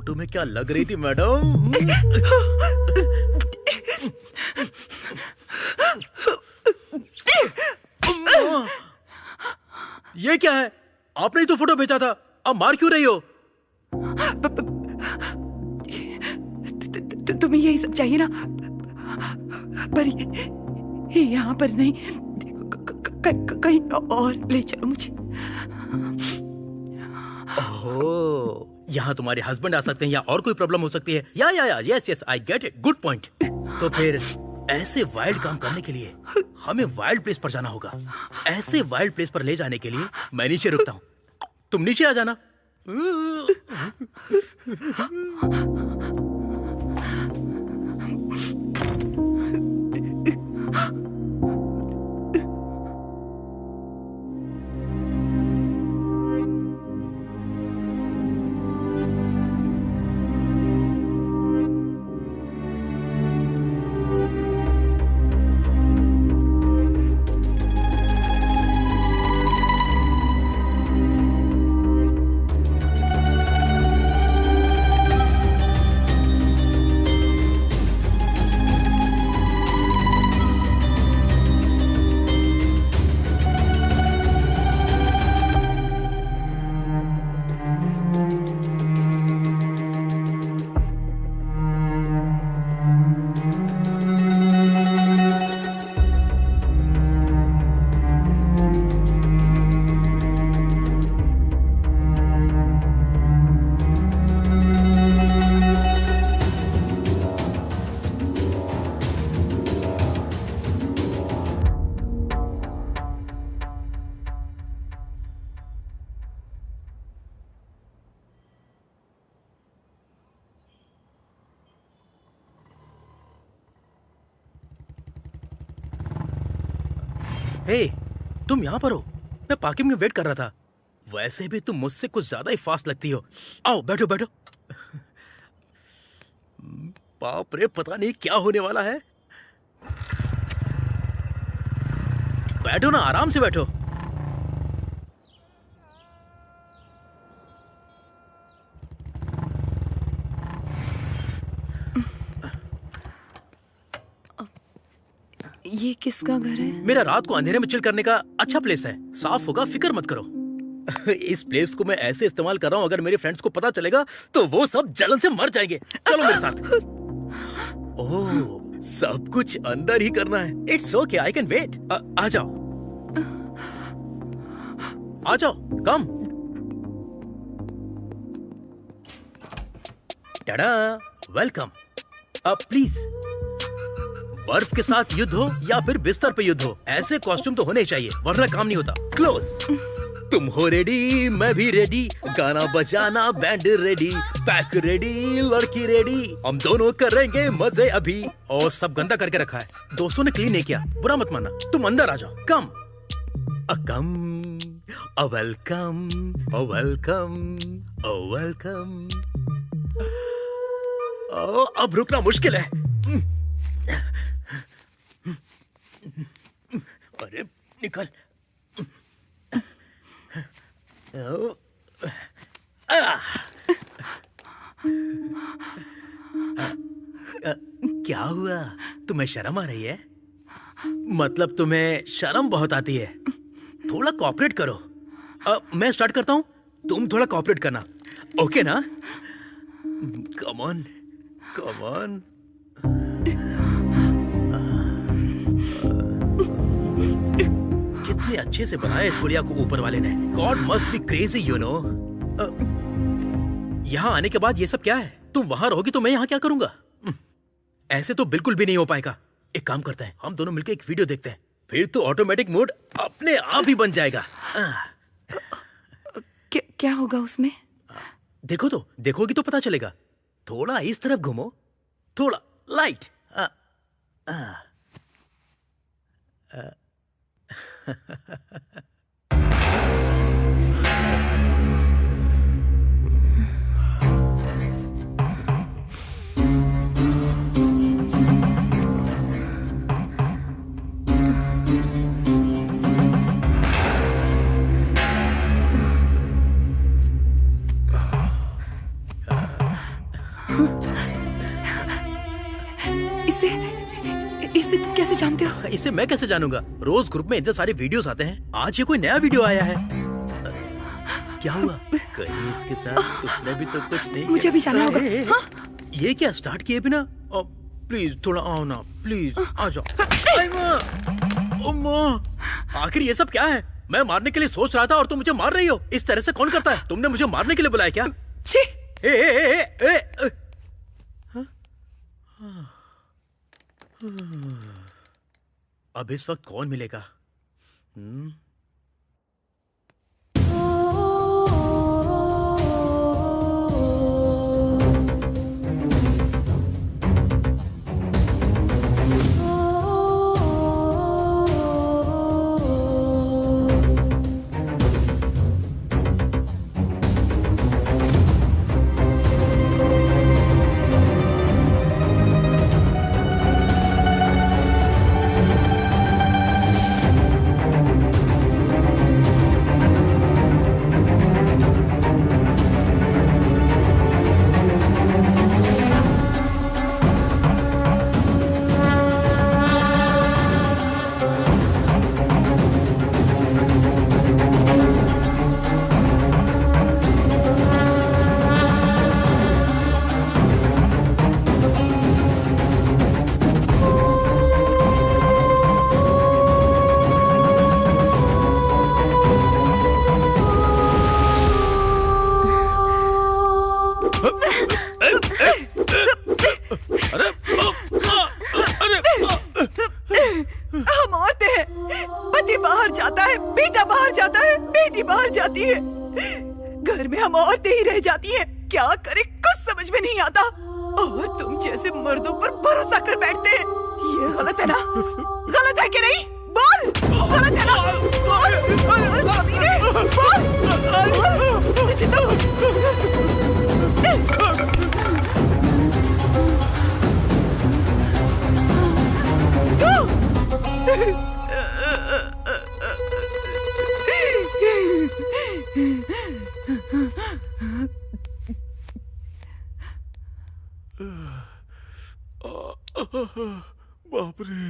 Photo में क्या लग रही थी मैडम? ये क्या है? आपने ही तो फोटो भेजा था, अब मार क्यों रही हो? तुम्हें यही सब चाहिए ना, पर यहाँ पर नहीं, कहीं और ले चलो मुझे। ओह, यहाँ तुम्हारे हस्बैंड आ सकते हैं या और कोई प्रॉब्लम हो सकती है। या yes yes, I get it, good point. तो फिर ऐसे वाइल्ड काम करने के लिए हमें वाइल्ड प्लेस पर जाना होगा। ऐसे वाइल्ड प्लेस पर ले जाने के लिए मैं नीचे रुकता हूँ, तुम नीचे आ जाना। हे, तुम यहाँ पर हो? मैं पार्किंग में वेट कर रहा था। वैसे भी तुम मुझसे कुछ ज्यादा ही फास्ट लगती हो। आओ बैठो बैठो। बाप रे, पता नहीं क्या होने वाला है। बैठो ना, आराम से बैठो। ये किसका घर है? मेरा रात को अंधेरे में चिल करने का अच्छा प्लेस है। साफ होगा, फिक्र मत करो। इस प्लेस को मैं ऐसे इस्तेमाल कर रहा हूँ, अगर मेरे फ्रेंड्स को पता चलेगा तो वो सब जलन से मर जाएंगे। चलो मेरे साथ। ओह, सब कुछ अंदर ही करना है। It's okay, I can wait. आ जाओ, आ जाओ, कम। टाडा, वेलकम। प्लीज, बर्फ के साथ युद्ध हो या फिर बिस्तर पे युद्ध हो, ऐसे कॉस्ट्यूम तो होने चाहिए, वरना काम नहीं होता। क्लोज। तुम हो रेडी, मैं भी रेडी, गाना बजाना बैंड रेडी, पैक रेडी, लड़की रेडी, हम दोनों करेंगे मजे अभी। और सब गंदा करके रखा है, दोस्तों ने क्लीन नहीं किया, बुरा मत मानना। तुम अंदर आ जाओ, come come. Welcome, welcome, welcome. अब रुकना मुश्किल है। अरे निकल। क्या हुआ, तुम्हें शर्म आ रही है? मतलब तुम्हें शर्म बहुत आती है। थोड़ा कोऑपरेट करो। मैं स्टार्ट करता हूँ, तुम थोड़ा कोऑपरेट करना, ओके ना? Come on, come on. कितने अच्छे से बनाया इस गुड़िया को ऊपर वाले ने। God must be crazy, you know. यहाँ आने के बाद ये सब क्या है? तुम वहां रहोगी तो मैं यहाँ क्या करूंगा? ऐसे तो बिल्कुल भी नहीं हो पाएगा। एक काम करते हैं, हम दोनों मिलकर एक वीडियो देखते हैं, फिर तो ऑटोमेटिक मोड अपने आप ही बन जाएगा। क्या होगा उसमें? देखो तो, देखोगी तो पता चलेगा। थोड़ा इस तरफ घूमो, थोड़ा लाइट। इसे इसे तुम कैसे जानते हो? इसे मैं कैसे जानूंगा? रोज ग्रुप में इतने सारे वीडियोस आते हैं, आज ये कोई नया वीडियो आया है। क्या हुआ? कहीं इसके साथ तुमने भी तो कुछ नहीं मुझे भी जाना होगा। हाँ? ये क्या स्टार्ट किए बिना? प्लीज थोड़ा आओ ना, प्लीज आ जाओ। आखिर ये सब क्या है? मैं मारने के लिए सोच रहा था और तुम मुझे मार रही हो। इस तरह से कौन करता है? तुमने मुझे मारने के लिए बुलाया क्या? छी! अब इस वक्त कौन मिलेगा? हम औरतें हैं। पति बाहर जाता है, बेटा बाहर जाता है, बेटी बाहर जाती है, घर में हम औरतें ही रह जाती हैं। क्या करें कुछ समझ में नहीं आता। और तुम जैसे मर्दों पर भरोसा कर बैठते हैं। ये गलत है ना? गलत है कि नहीं? बोल, गलत है ना? बोल, कमीने, बोल, तुझे तो बाप रे।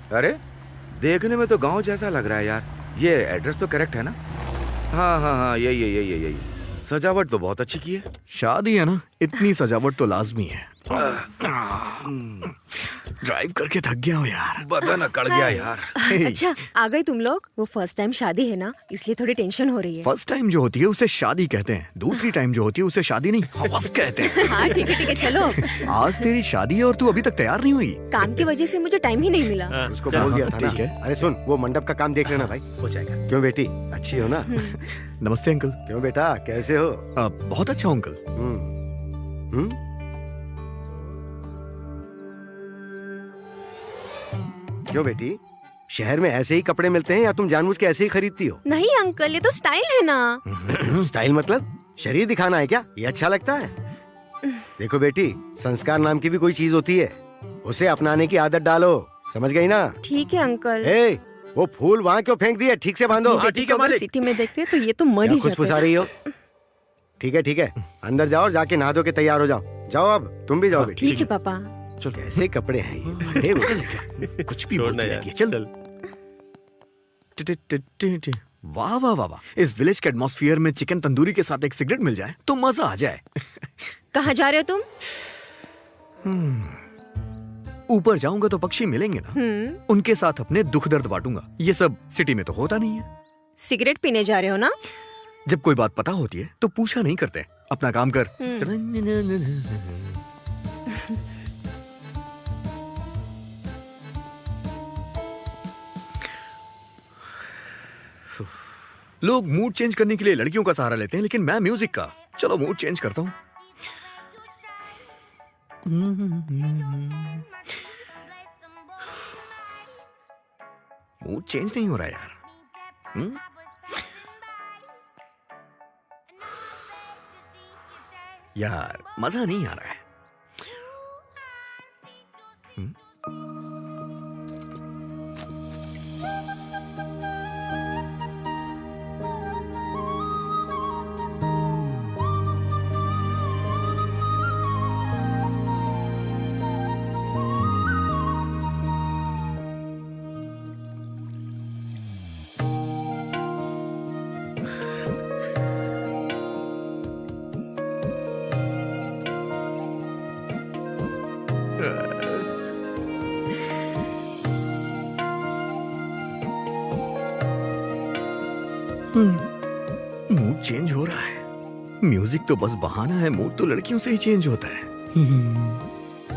अरे देखने में तो गांव जैसा लग रहा है यार। ये एड्रेस तो करेक्ट है ना? हाँ हाँ हाँ, यही। सजावट तो बहुत अच्छी की है। शादी है ना, इतनी सजावट तो लाजमी है। ड्राइव करके थक गया हूँ यार, बदन अकड़ गया यार। अच्छा आ गए तुम लोग। वो फर्स्ट टाइम शादी है ना, इसलिए थोड़ी टेंशन हो रही है। फर्स्ट टाइम जो होती है उसे शादी कहते हैं, दूसरी टाइम जो होती है उसे शादी नहीं हवस कहते हैं। हाँ ठीक है चलो। आज तेरी शादी है और तू अभी तक तैयार नहीं हुई। काम की वजह से मुझे टाइम ही नहीं मिला। उसको बोल दिया था ठीक ना। है। अरे सुन, वो मंडप का काम देख लेना भाई। हो जाएगा। क्यों बेटी, अच्छी हो ना? नमस्ते अंकल। क्यों बेटा, कैसे हो? बहुत अच्छा अंकल। क्यों बेटी, शहर में ऐसे ही कपड़े मिलते हैं या तुम जानबूझ के ऐसे ही खरीदती हो? नहीं अंकल, ये तो स्टाइल है ना। स्टाइल मतलब शरीर दिखाना है क्या? ये अच्छा लगता है? देखो बेटी, संस्कार नाम की भी कोई चीज होती है, उसे अपनाने की आदत डालो, समझ गई ना? ठीक है अंकल। ए, वो फूल वहाँ क्यों फेंक दिए? ठीक से बांधो। हाँ, ठीक है अगर मालिक। सिटी में देखते तो ये तो मर क्या ही खुशफुसा जाते। रही हो? ठीक है, अंदर जाओ और जाके नहा धो के तैयार हो जाओ। जाओ अब तुम भी जाओ बेटी। ठीक है पापा। कैसे कपड़े हैं ये? कुछ भी बोलती रहती है। चल वाह वाह वाह वाह, इस विलेज के एटमॉस्फेयर में चिकन तंदूरी के साथ एक सिगरेट मिल जाए तो मजा आ जाए। कहाँ जा रहे हो तुम? ऊपर जाऊंगा तो पक्षी मिलेंगे ना, उनके साथ अपने दुख दर्द बांटूंगा। ये सब सिटी में तो होता नहीं है। सिगरेट पीने जा रहे हो ना? जब कोई बात पता होती है तो पूछा नहीं करते, अपना काम कर। लोग मूड चेंज करने के लिए लड़कियों का सहारा लेते हैं, लेकिन मैं म्यूजिक का। चलो मूड चेंज करता हूँ। मूड चेंज नहीं हो रहा यार। यार मजा नहीं आ रहा है। मूड चेंज हो रहा है। म्यूजिक तो बस बहाना है, मूड तो लड़कियों से ही चेंज होता है।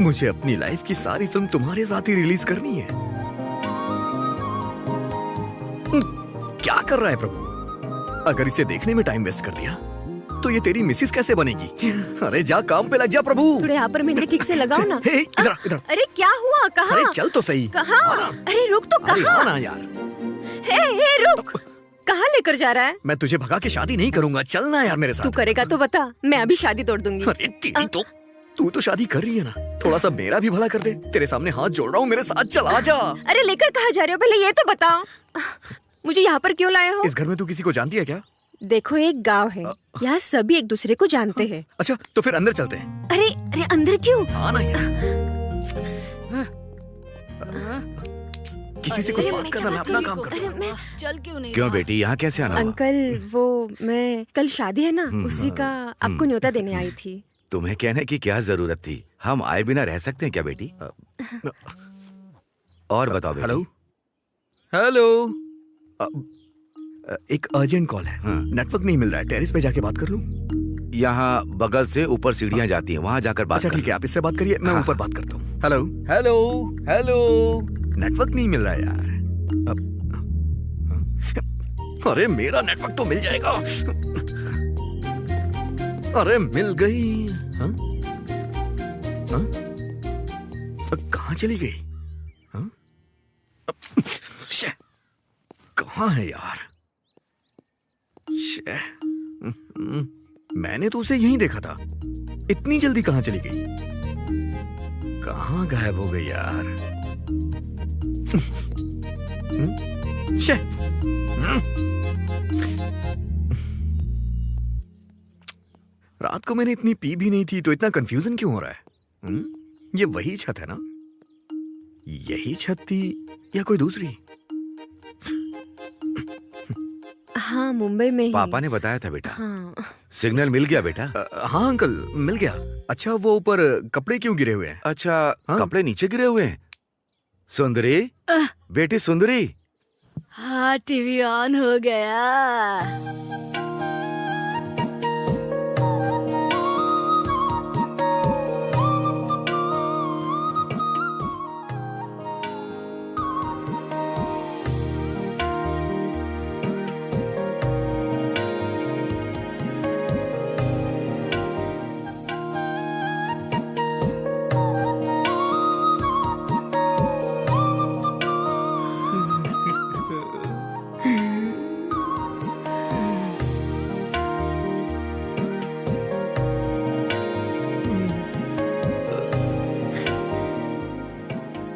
मुझे अपनी लाइफ की सारी फिल्म तुम्हारे साथ ही रिलीज करनी है। क्या कर रहा है प्रभु? अगर इसे देखने में टाइम वेस्ट कर दिया तो ये तेरी मिसिस कैसे बनेगी? अरे जा काम पे लग जा प्रभु। थोड़े यहाँ पर मेहंदी ठीक से लगाओ ना। हे, इधर इधर। अरे क्या हुआ? कहाँ? अरे चल तो सही। कहाँ? आना। अरे रुक तो, अरे कहाँ? आना यार। हे रुक, कहाँ लेकर जा रहा है? मैं तुझे भगा के शादी नहीं करूंगा, चलना यार मेरे साथ। तू करेगा तो बता, मैं अभी शादी तोड़ दूंगी। अरे तेरी तो, तू तो शादी कर रही है ना, थोड़ा सा मेरा भी भला कर दे। तेरे सामने हाथ जोड़ रहा हूँ, मेरे साथ चल, आजा। अरे लेकर कहाँ जा रहे हो, पहले ये तो बताओ। मुझे यहाँ पर क्यों लाए हो? इस घर में तू किसी को जानती है क्या? देखो एक गांव है, यहाँ सभी एक दूसरे को जानते हैं। अच्छा तो फिर अंदर चलते हैं। अरे अरे अंदर क्यों? हाँ ना यार, किसी से कुछ बात करना, मैं अपना काम करता हूँ। मैं चल क्यों नहीं? क्यों बेटी, यहाँ कैसे आना हुआ? अंकल वो मैं कल शादी है ना, उसी का आपको न्योता देने आई थी। तुम्हें कहने की क्या जरूरत थी? हम आए बिना रह सकते हैं क्या बेटी? और बताओ बेटी। हेलो हेलो, एक अर्जेंट कॉल है। नेटवर्क नहीं मिल रहा है, टेरेस पे जाके बात कर लूं? यहाँ बगल से ऊपर सीढ़ियाँ जाती हैं, वहाँ जाकर बात अच्छा कर ठीक है, आप इससे बात करिए, मैं ऊपर बात करता हूँ। Hello hello hello. नेटवर्क नहीं मिल रहा है यार। अरे मेरा नेटवर्क तो मिल जाएगा। अरे मिल गई। हाँ? हाँ? कहाँ चली गई? हाँ? शे, कहाँ है यार? शे, मैंने तो उसे यहीं देखा था, इतनी जल्दी कहाँ चली गई? कहाँ गायब हो गई यार? शे, रात को मैंने इतनी पी भी नहीं थी, तो इतना कंफ्यूजन क्यों हो रहा है? ये वही छत है ना? यही छत थी या कोई दूसरी? हाँ मुंबई में ही। पापा ने बताया था बेटा। हाँ। सिग्नल मिल गया बेटा? हाँ अंकल मिल गया। अच्छा वो ऊपर कपड़े क्यों गिरे हुए हैं? अच्छा हाँ? कपड़े नीचे गिरे हुए हैं? सुंदरी, बेटी सुंदरी। हाँ टीवी ऑन हो गया।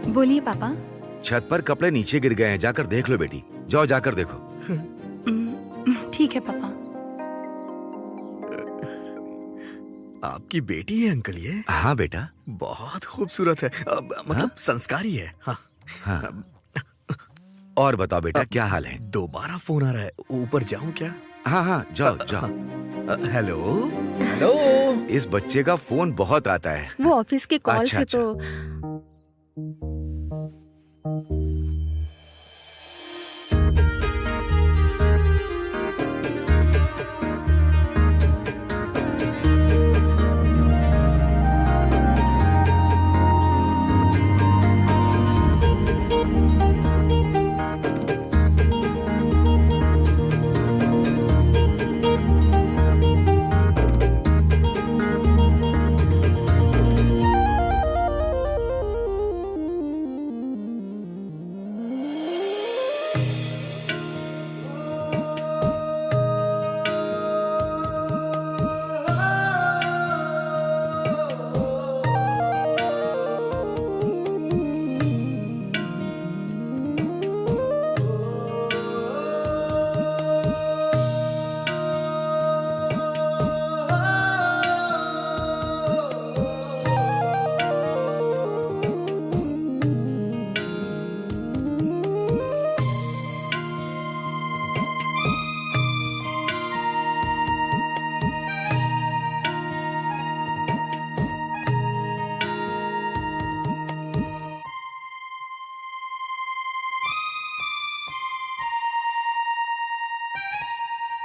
बोलिए पापा। छत पर कपड़े नीचे गिर गए हैं, जाकर देख लो बेटी, जाओ जाकर देखो। ठीक है पापा। आपकी बेटी है अंकल ये? हाँ बेटा। बहुत खूबसूरत है, मतलब संस्कारी है। हाँ हाँ। और बताओ बेटा, क्या हाल है? दोबारा फोन आ रहा है, ऊपर जाऊं क्या? हाँ हाँ, जाओ जाओ। हेलो। हेलो। इस बच्चे का फोन बहुत आता है। वो ऑफिस के कॉल अच्छा, से अच्छा। तो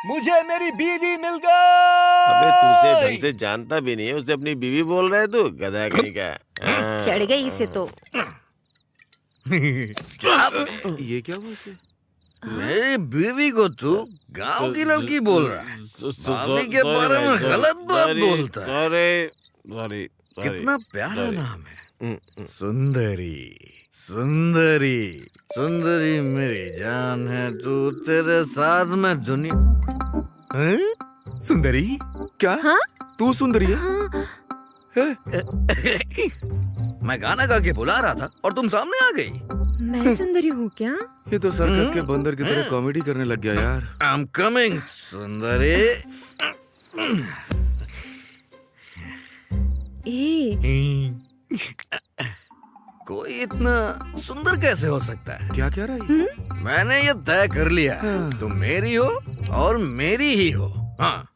मुझे मेरी बीवी मिल गई। अबे तू उसे ढंग से जानता भी नहीं है, उसे अपनी बीवी बोल रहा है तू, गधा कहीं का। हाँ। चढ़ गई इसे तो। ये क्या हुआ इसे? मेरी बीवी को तू गांव की लड़की बोल रहा है, भाभी के बारे में गलत बात बोलता है। सॉरी कितना प्यारा नाम है, सुंदरी। सुंदरी सुंदरी मेरी जान है, तू तेरे साथ में दुनिया। हैं? सुंदरी क्या? हाँ? तू सुंदरी है? मैं गाना गा के बुला रहा था और तुम सामने आ गई। मैं सुंदरी हूँ क्या? ये तो सर्कस के बंदर की तरह कॉमेडी करने लग गया यार। आई एम कमिंग सुंदरी। ए, कोई इतना सुंदर कैसे हो सकता है? क्या कह रहा है? मैंने ये तय कर लिया, तुम मेरी हो और मेरी ही हो। हाँ।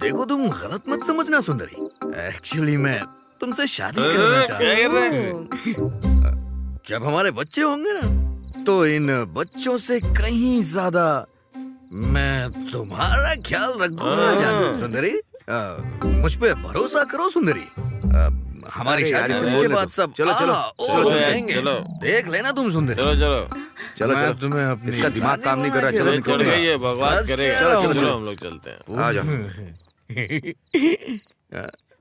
देखो, तुम गलत मत समझना सुंदरी, एक्चुअली मैं तुमसे शादी करना चाहता हूँ। जब हमारे बच्चे होंगे ना, तो इन बच्चों से कहीं ज्यादा मैं तुम्हारा ख्याल रखूंगा जानू सुंदरी। मुझ पे भरोसा करो सुंदरी। हमारी अरे यार, शादी इसे होने बोलने के बाद दो। सब चलो, चलो, ओ चलो, जाएंगे। चलो। देख लेना तुम सुंदरी। चलो चलो चलो मैं चलो, तुम्हें अपनी इसका दिमाग काम नहीं कर रहा। चलो चलो निकलो चढ़ गई है, सच बकवास कह करेगा। रहा हूँ। चलो चलो हम लोग चलते हैं। आ जाओ।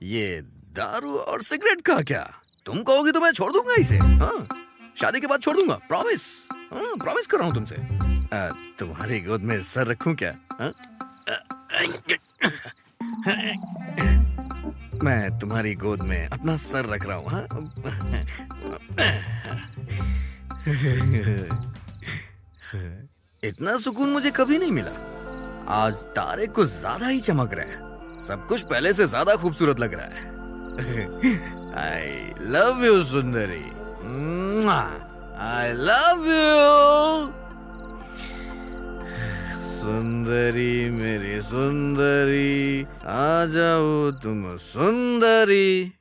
ये दारू और सिगरेट का क्या? तुम कहोगी तो मैं छोड़ दूंगा इसे। हाँ, शादी के बाद छोड़ दूंगा, प्रॉमिस। हाँ, प्रॉमिस कर रहा हूँ तुमसे। तुम्हारी गोद में सर रखूं क्या? हाँ? मैं तुम्हारी गोद में अपना सर रख रहा हूँ। हाँ? इतना सुकून मुझे कभी नहीं मिला। आज तारे कुछ ज्यादा ही चमक रहे हैं, सब कुछ पहले से ज्यादा खूबसूरत लग रहा है। I love you Sundari, I love you सुंदरी, मेरी सुंदरी, आ जाओ तुम सुंदरी।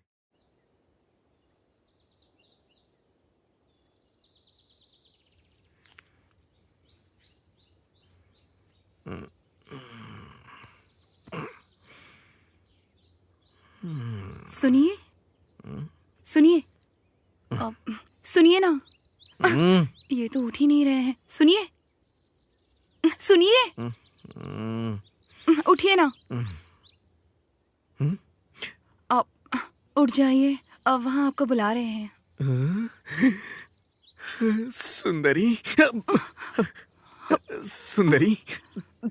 सुनिए सुनिए सुनिए ना। ये तो उठ ही नहीं रहे हैं। सुनिए सुनिए, उठिए ना। अब उठ जाइए, अब वहाँ आपको बुला रहे हैं। सुंदरी, सुंदरी,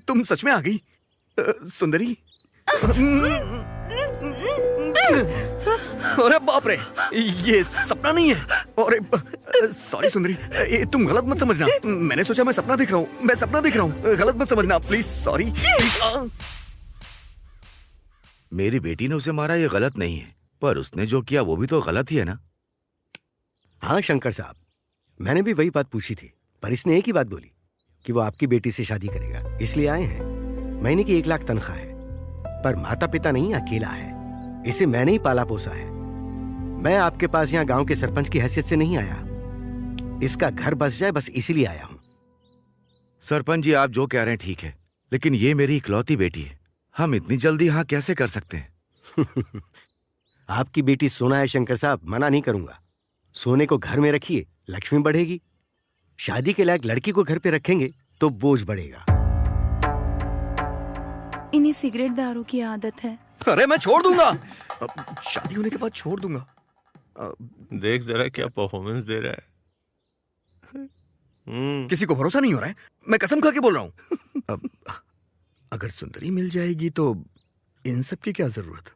तुम सच में आ गई? सुंदरी, अरे बाप रे, ये सपना नहीं है। अरे सॉरी सुंदरी, तुम गलत मत समझना। मैंने सोचा मैं सपना देख रहा हूँ, मैं सपना देख रहा हूँ, गलत मत समझना प्लीज। Sorry please. मेरी बेटी ने उसे मारा, ये गलत नहीं है, पर उसने जो किया वो भी तो गलत ही है ना। हाँ शंकर साहब, मैंने भी वही बात पूछी थी, पर इसने एक ही बात बोली कि वो आपकी बेटी से शादी करेगा, इसलिए आए हैं। महीने की 1 लाख तनख्वाह है, पर माता पिता नहीं, अकेला है। इसे मैंने ही पाला पोसा है। मैं आपके पास यहाँ गांव के सरपंच की हैसियत से नहीं आया, इसका घर बस जाए बस इसीलिए आया हूं। सरपंच जी, आप जो कह रहे हैं ठीक है, लेकिन ये मेरी इकलौती बेटी है। हम इतनी जल्दी यहाँ कैसे कर सकते हैं? आपकी बेटी सोना है शंकर साहब, मना नहीं करूंगा। सोने को घर में रखिए, लक्ष्मी बढ़ेगी। शादी के लायक लड़की को घर पे रखेंगे तो बोझ बढ़ेगा। इन्हें सिगरेट दारू की आदत है। अरे मैं छोड़ दूंगा, शादी होने के बाद छोड़ दूंगा। देख जरा क्या परफॉर्मेंस दे रहा है। किसी को भरोसा नहीं हो रहा है, मैं कसम खा के बोल रहा हूं। अगर सुंदरी मिल जाएगी तो इन सब की क्या जरूरत?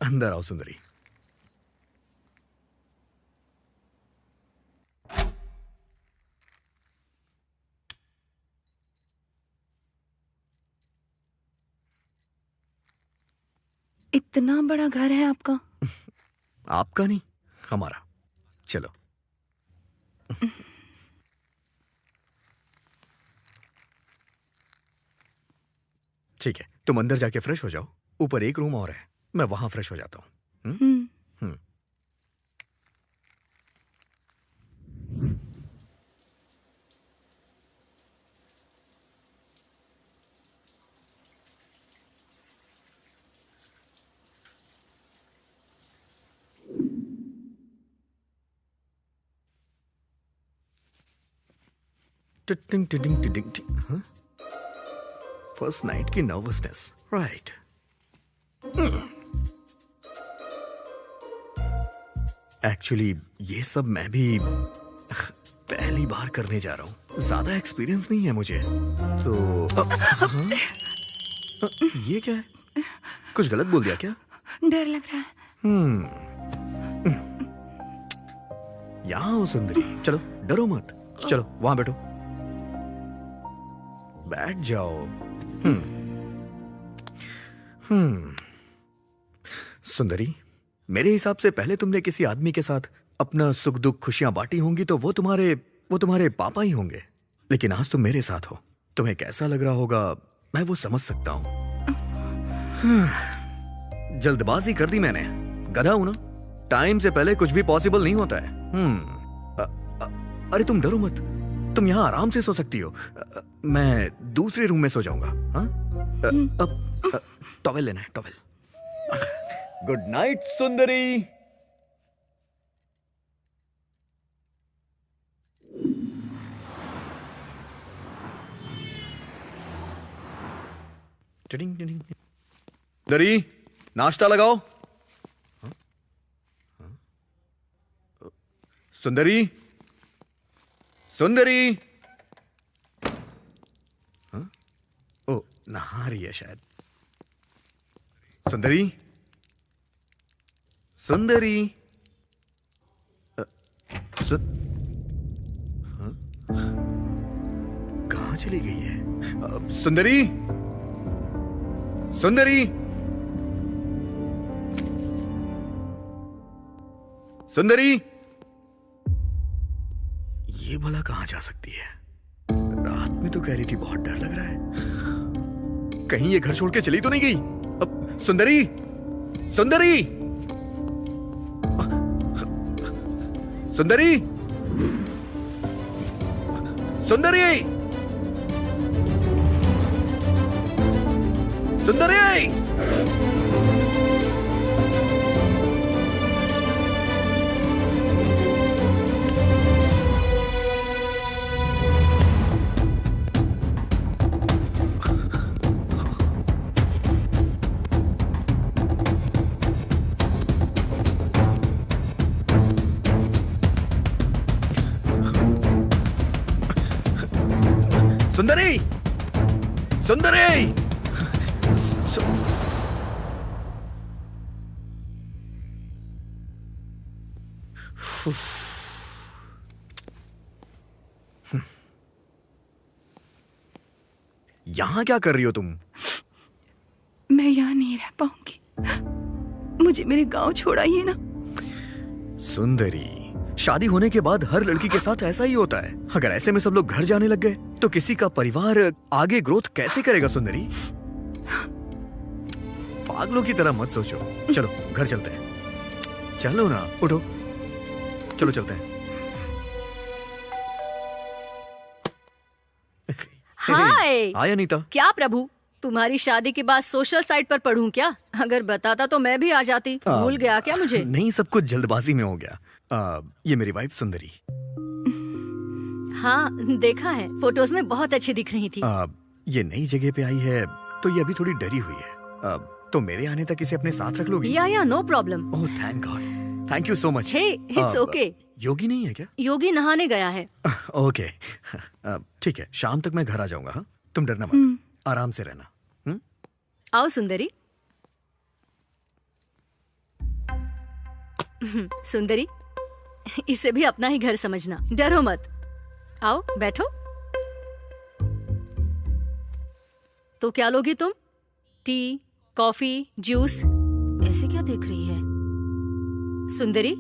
अंदर आओ सुंदरी। इतना बड़ा घर है आपका? आपका नहीं, हमारा। चलो। ठीक है, तुम अंदर जाके फ्रेश हो जाओ। ऊपर एक रूम और है, मैं वहां फ्रेश हो जाता हूं। टिटिंग टिटिंग टिटिंग टिंग। हाँ? फर्स्ट नाइट की नर्वसनेस, राइट। एक्चुअली ये सब मैं भी पहली बार करने जा रहा हूँ, ज्यादा एक्सपीरियंस नहीं है मुझे तो। हाँ? ये क्या है? कुछ गलत बोल दिया क्या? डर लग रहा है। यहाँ हो सुंदरी, चलो डरो मत, चलो वहां बैठो, बैठ जाओ। सुंदरी, मेरे हिसाब से पहले तुमने किसी आदमी के साथ अपना सुख दुख खुशियां बांटी होंगी तो वो तुम्हारे पापा ही होंगे। लेकिन आज तुम मेरे साथ हो, तुम्हें कैसा लग रहा होगा मैं वो समझ सकता हूं। जल्दबाजी कर दी मैंने, गधा हूं ना। टाइम से पहले कुछ भी पॉसिबल नहीं होता है। अरे तुम डरो मत, तुम यहाँ आराम से सो सकती हो। मैं दूसरे रूम में सो जाऊंगा। हाँ? अब टॉवेल लेना है, टॉवेल। गुड नाइट सुंदरी। सुंदरी, नाश्ता लगाओ। हाँ? हाँ? सुंदरी, सुंदरी। हाँ? ओ, नहा रही है शायद। सुंदरी, सुंदरी। हाँ? कहाँ चली गई है? सुंदरी, सुंदरी, सुंदरी। ये भला कहाँ जा सकती है? रात में तो कह रही थी बहुत डर लग रहा है, कहीं ये घर छोड़ के चली तो नहीं गई? अब सुंदरी, सुंदरी, सुंदरी, सुंदरी, सुंदरी। सुंदरी, सुंदरी। यहां क्या कर रही हो तुम? मैं यहाँ नहीं रह पाऊंगी, मुझे मेरे गांव छोड़ाइए ना। सुंदरी, शादी होने के बाद हर लड़की के साथ ऐसा ही होता है। अगर ऐसे में सब लोग घर जाने लग गए तो किसी का परिवार आगे ग्रोथ कैसे करेगा? सुंदरी, पागलों की तरह मत सोचो। चलो घर चलते हैं। चलो ना, उठो, चलो चलते हैं। हाय। हाय अनीता। क्या प्रभु, तुम्हारी शादी के बाद सोशल साइट पर पढ़ूं क्या? अगर बताता तो मैं भी आ जाती। भूल गया क्या मुझे? नहीं, सब कुछ जल्दबाजी में हो गया। ये मेरी वाइफ सुंदरी। हाँ, देखा है, फोटोज में बहुत अच्छी दिख रही थी। ये नई जगह पे आई है तो ये अभी थोड़ी डरी हुई है। तो मेरे आने तक इसे अपने साथ रख लोगी? या no problem. Oh thank God, thank you so much. Hey, it's okay. योगी नहीं है क्या? योगी नहाने गया है। ओके, ठीक है, शाम तक मैं घर आ जाऊंगा। हाँ, तुम डरना मत, आराम से रहना। आओ सुंदरी। सुंदरी, इसे भी अपना ही घर समझना, डरो मत। आओ बैठो। तो क्या लोगी तुम? T, coffee, juice? ऐसे क्या देख रही है? सुंदरी,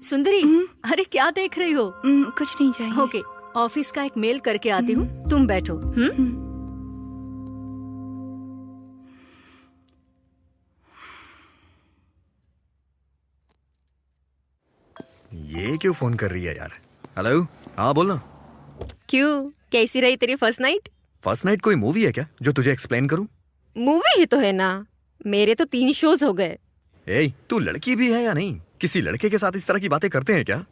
सुंदरी, अरे क्या देख रही हो? कुछ नहीं चाहिए। ओके, ऑफिस का एक मेल करके आती हूँ, तुम बैठो। ये क्यों फोन कर रही है यार? हेलो, हाँ बोलना। क्यों, कैसी रही तेरी फर्स्ट नाइट? फर्स्ट नाइट कोई मूवी है क्या जो तुझे एक्सप्लेन करूं? मूवी ही तो है ना, मेरे तो 3 शोज हो गए। ए, तू लड़की भी है या नहीं? किसी लड़के के साथ इस तरह की बातें करते हैं क्या?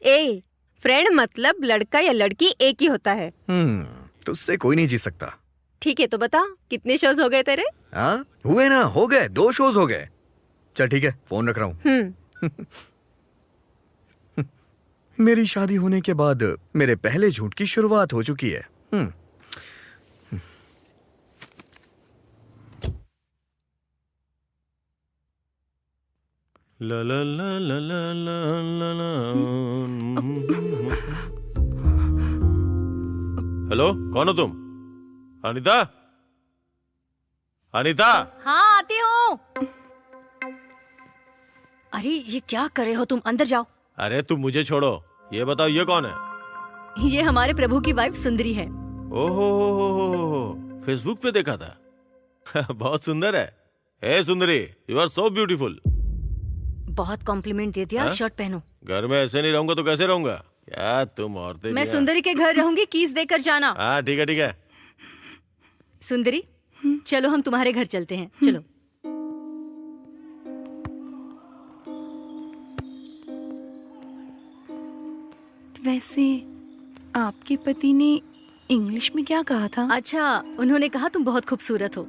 ए, फ्रेंड मतलब लड़का या लड़की एक ही होता है। तुझसे कोई नहीं जीत सकता। ठीक है, तो बता कितने शोज हो गए तेरे? हाँ, हुए ना, हो गए, 2 शोज हो गए। चल ठीक है, फोन रख रहा हूँ। मेरी शादी होने के बाद मेरे पहले झूठ की शुरुआत हो चुकी है। ला ला ला ला ला ला ला। हेलो, कौन हो तुम? अनीता, अनीता। हाँ आती हूँ। अरे ये क्या कर रहे हो तुम, अंदर जाओ। अरे तुम मुझे छोड़ो, ये बताओ ये कौन है? ये हमारे प्रभु की वाइफ सुंदरी है। ओहो, फेसबुक पे देखा था। बहुत सुंदर है। हे सुंदरी, यू आर सो ब्यूटीफुल। बहुत कॉम्प्लीमेंट दे दिया। हाँ? शर्ट पहनो। घर में ऐसे नहीं रहूंगा तो कैसे रहूंगा? क्या तुम औरतें मैं भी हैं। सुंदरी के घर रहूंगी, कीज देकर जाना। हाँ ठीक है ठीक है। सुंदरी चलो हम तुम्हारे घर चलते हैं, चलो। वैसे आपके पति ने इंग्लिश में क्या कहा था? अच्छा, उन्होंने कहा तुम बहुत खूबसूरत हो।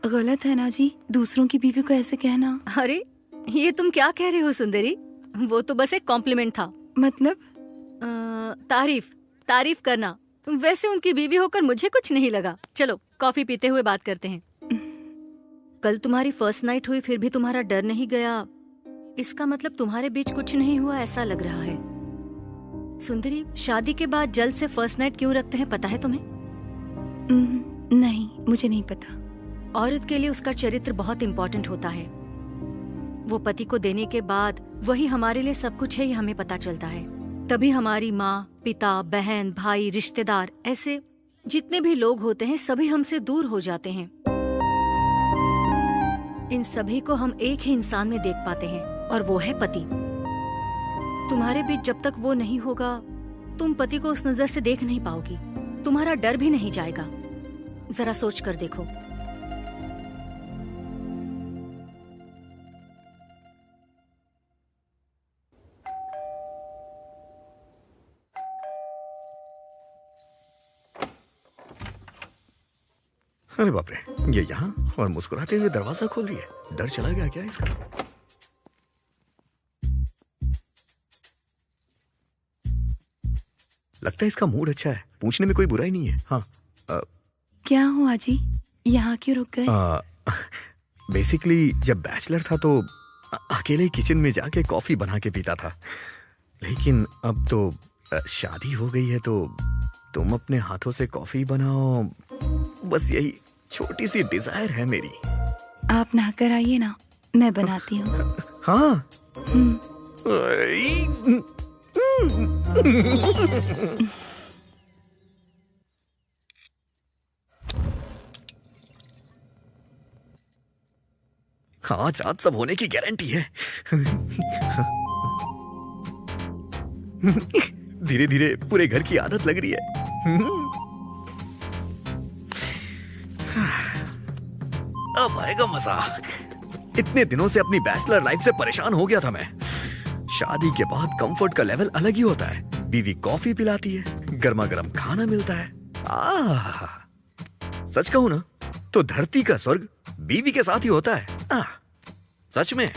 गलत है ना जी, दूसरों की बीवी को ऐसे कहना। अरे ये तुम क्या कह रहे हो सुंदरी? वो तो बस एक कॉम्प्लीमेंट था। मतलब? तारीफ करना। वैसे उनकी बीवी होकर मुझे कुछ नहीं लगा। चलो कॉफी पीते हुए बात करते हैं। कल तुम्हारी फर्स्ट नाइट हुई फिर भी तुम्हारा डर नहीं गया, इसका मतलब तुम्हारे बीच कुछ नहीं हुआ ऐसा लग रहा है। सुंदरी, शादी के बाद जल्द से फर्स्ट नाइट क्यों रखते हैं, पता है तुम्हें? नहीं, मुझे नहीं पता। औरत के लिए उसका चरित्र बहुत इम्पोर्टेंट होता है। वो पति को देने के बाद वही हमारे लिए सब कुछ है, ये हमें पता चलता है। तभी हमारी माँ, पिता, बहन, भाई, रिश्तेदार, ऐसे जितने भी लोग होते हैं सभी हमसे दूर हो जाते हैं। इन सभी को हम एक ही इंसान में देख पाते हैं और वो है पति। तुम्हारे बीच जब तक वो नहीं होगा तुम पति को उस नजर से देख नहीं पाओगी, तुम्हारा डर भी नहीं जाएगा। जरा सोच कर देखो। अरे बाप रे, ये यहाँ और मुस्कुराते हुए दरवाजा खोल रही है। डर चला गया क्या इसका? लगता है इसका मूड अच्छा है, पूछने में कोई बुराई नहीं है। हाँ क्या हुआ जी, यहाँ क्यों रुक गए? बेसिकली जब बैचलर था तो अकेले किचन में जाके कॉफी बना के पीता था, लेकिन अब तो शादी हो गई है तो तुम अपने हाथों से कॉफी बनाओ, बस यही छोटी सी डिजायर है मेरी। आप नहाकर आइए ना, मैं बनाती हूँ। हाँ। आज आज सब होने की गारंटी है। धीरे धीरे पूरे घर की आदत लग रही है। अब आएगा मजा। इतने दिनों से अपनी बैचलर लाइफ से परेशान हो गया था मैं। शादी के बाद कंफर्ट का लेवल अलग ही होता है। बीवी कॉफी पिलाती है, गर्मा गर्म खाना मिलता है। सच कहूं ना तो धरती का स्वर्ग बीवी के साथ ही होता है। सच में।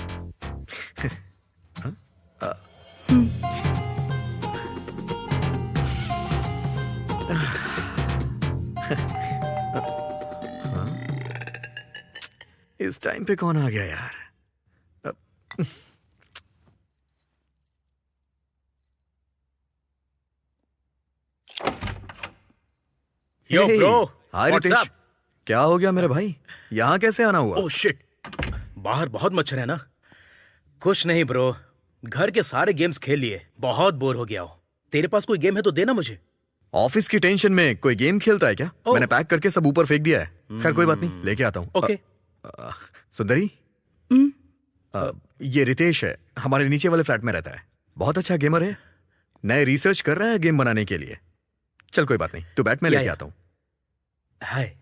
इस टाइम पे कौन आ गया यार? Yo Hey, bro, hi what's Ritesh, up? क्या हो गया मेरे भाई? यहाँ कैसे आना हुआ? ओह शिट, बाहर बहुत मच्छर है ना। कुछ नहीं ब्रो, घर के सारे गेम्स खेल लिए, बहुत बोर हो गया हूँ। तेरे पास कोई गेम है तो देना मुझे। ऑफिस की टेंशन में कोई गेम खेलता है क्या? ओह। मैंने पैक करके सब ऊपर फेंक दिया है। खैर कोई बात नहीं, लेके आता हूँ। ओके। सुंदरी, ये रितेश है, हमारे नीचे वाले फ्लैट में रहता है। बहुत अच्छा गेमर है, नए रिसर्च कर रहा है गेम बनाने के लिए। चल कोई बात नहीं, तू बैठ, मैं लेके आता हूँ। हाय।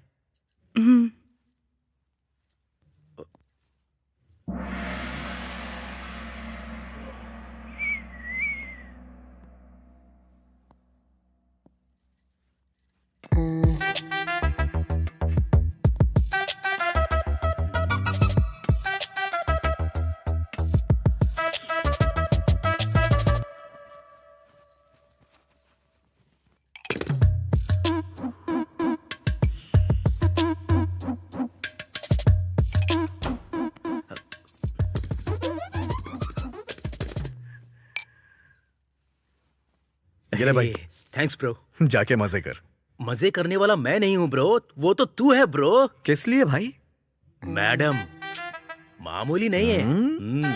ये ले भाई, थैंक्स ब्रो। जाके मजे कर। मजे करने वाला मैं नहीं हूँ ब्रो, वो तो तू है ब्रो। किस लिए भाई? मैडम, मामूली नहीं है।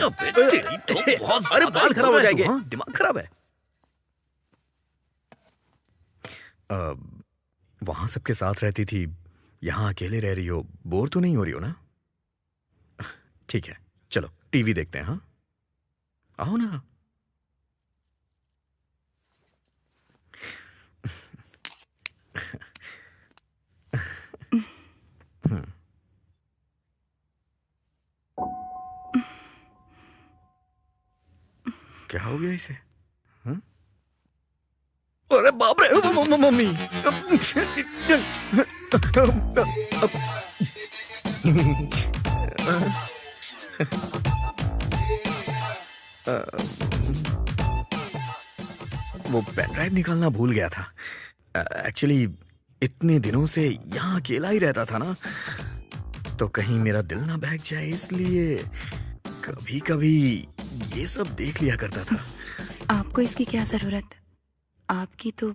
अबे तेरी तो बहुत अरे ज्यादा बाल खराब हो है तू, जाएंगे। हाँ? दिमाग खराब है। वहां सबके साथ रहती थी, यहाँ अकेले रह रही हो, बोर तो नहीं हो रही हो ना? ठीक है, चलो टीवी देखते हैं। हाँ, आओ ना। क्या हो गया इसे? हाँ? अरे बाप रे, मम्मी। वो पेन ड्राइव निकालना भूल गया था। एक्चुअली इतने दिनों से यहाँ अकेला ही रहता था ना, तो कहीं मेरा दिल ना बहक जाए, इसलिए कभी कभी ये सब देख लिया करता था। आपको इसकी क्या जरूरत? आपकी तो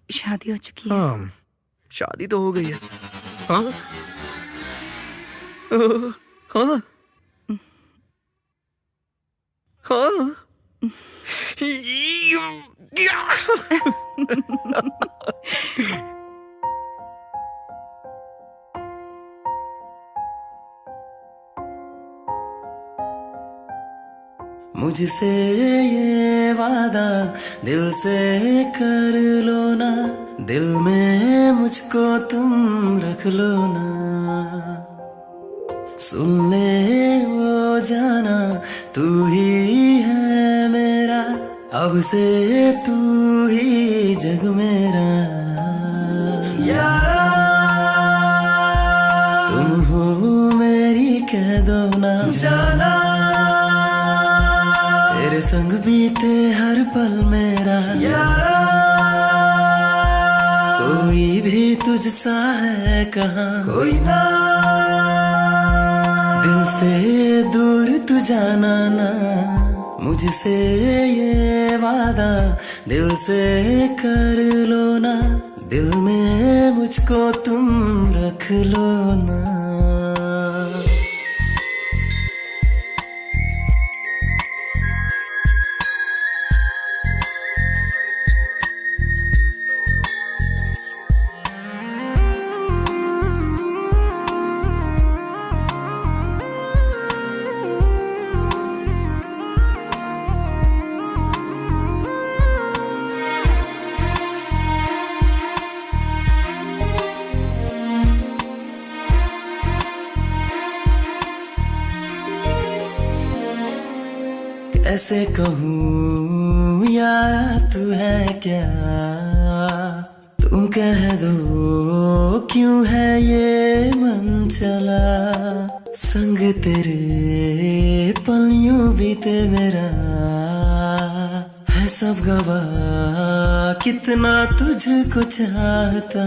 शादी हो चुकी है। हाँ, शादी तो हो गई है। हाँ हाँ हाँ। मुझसे ये वादा दिल से कर लो ना, दिल में मुझको तुम रख लो ना। सुन ले वो जाना, तू ही है मेरा, अब से तू ही जग मेरा। यारा तुम हो मेरी, कह दो ना जाना, तेरे संग बीते हर पल मेरा। यारा कोई भी तुझसा है कहाँ, कोई ना, दिल से दूर तू जाना ना। मुझसे ये वादा दिल से कर लो ना, दिल में मुझको तुम रख लो ना। कैसे कहूँ यारा तू है क्या, तुम कह दो क्यों है ये मन चला। संग तेरे पल यूं बीते मेरा, है सब गवाह कितना तुझको चाहता।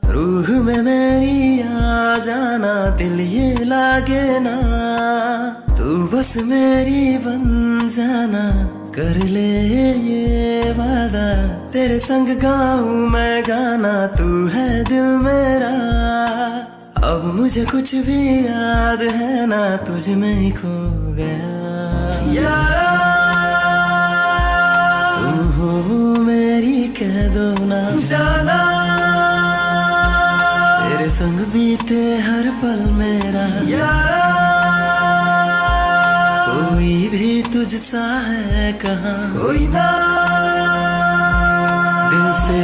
रूह में मेरी आ जाना, दिल ये लागे ना, तू बस मेरी बन जाना। कर ले ये वादा, तेरे संग गाऊं मैं गाना, तू है दिल मेरा। अब मुझे कुछ भी याद है ना, तुझ में ही खो गया। यारा तुम हो मेरी, कह दो ना जाना, तेरे संग बीते हर पल मेरा। यारा कोई भी तुझसा है कहाँ, कोई ना, दिल से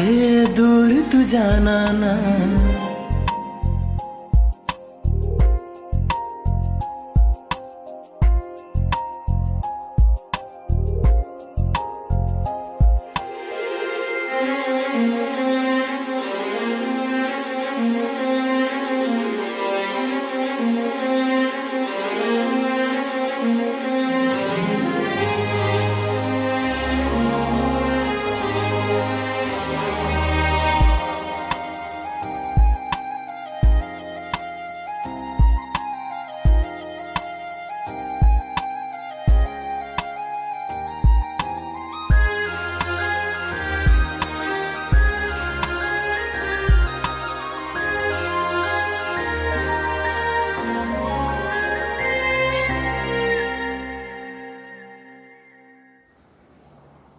दूर तू जाना ना।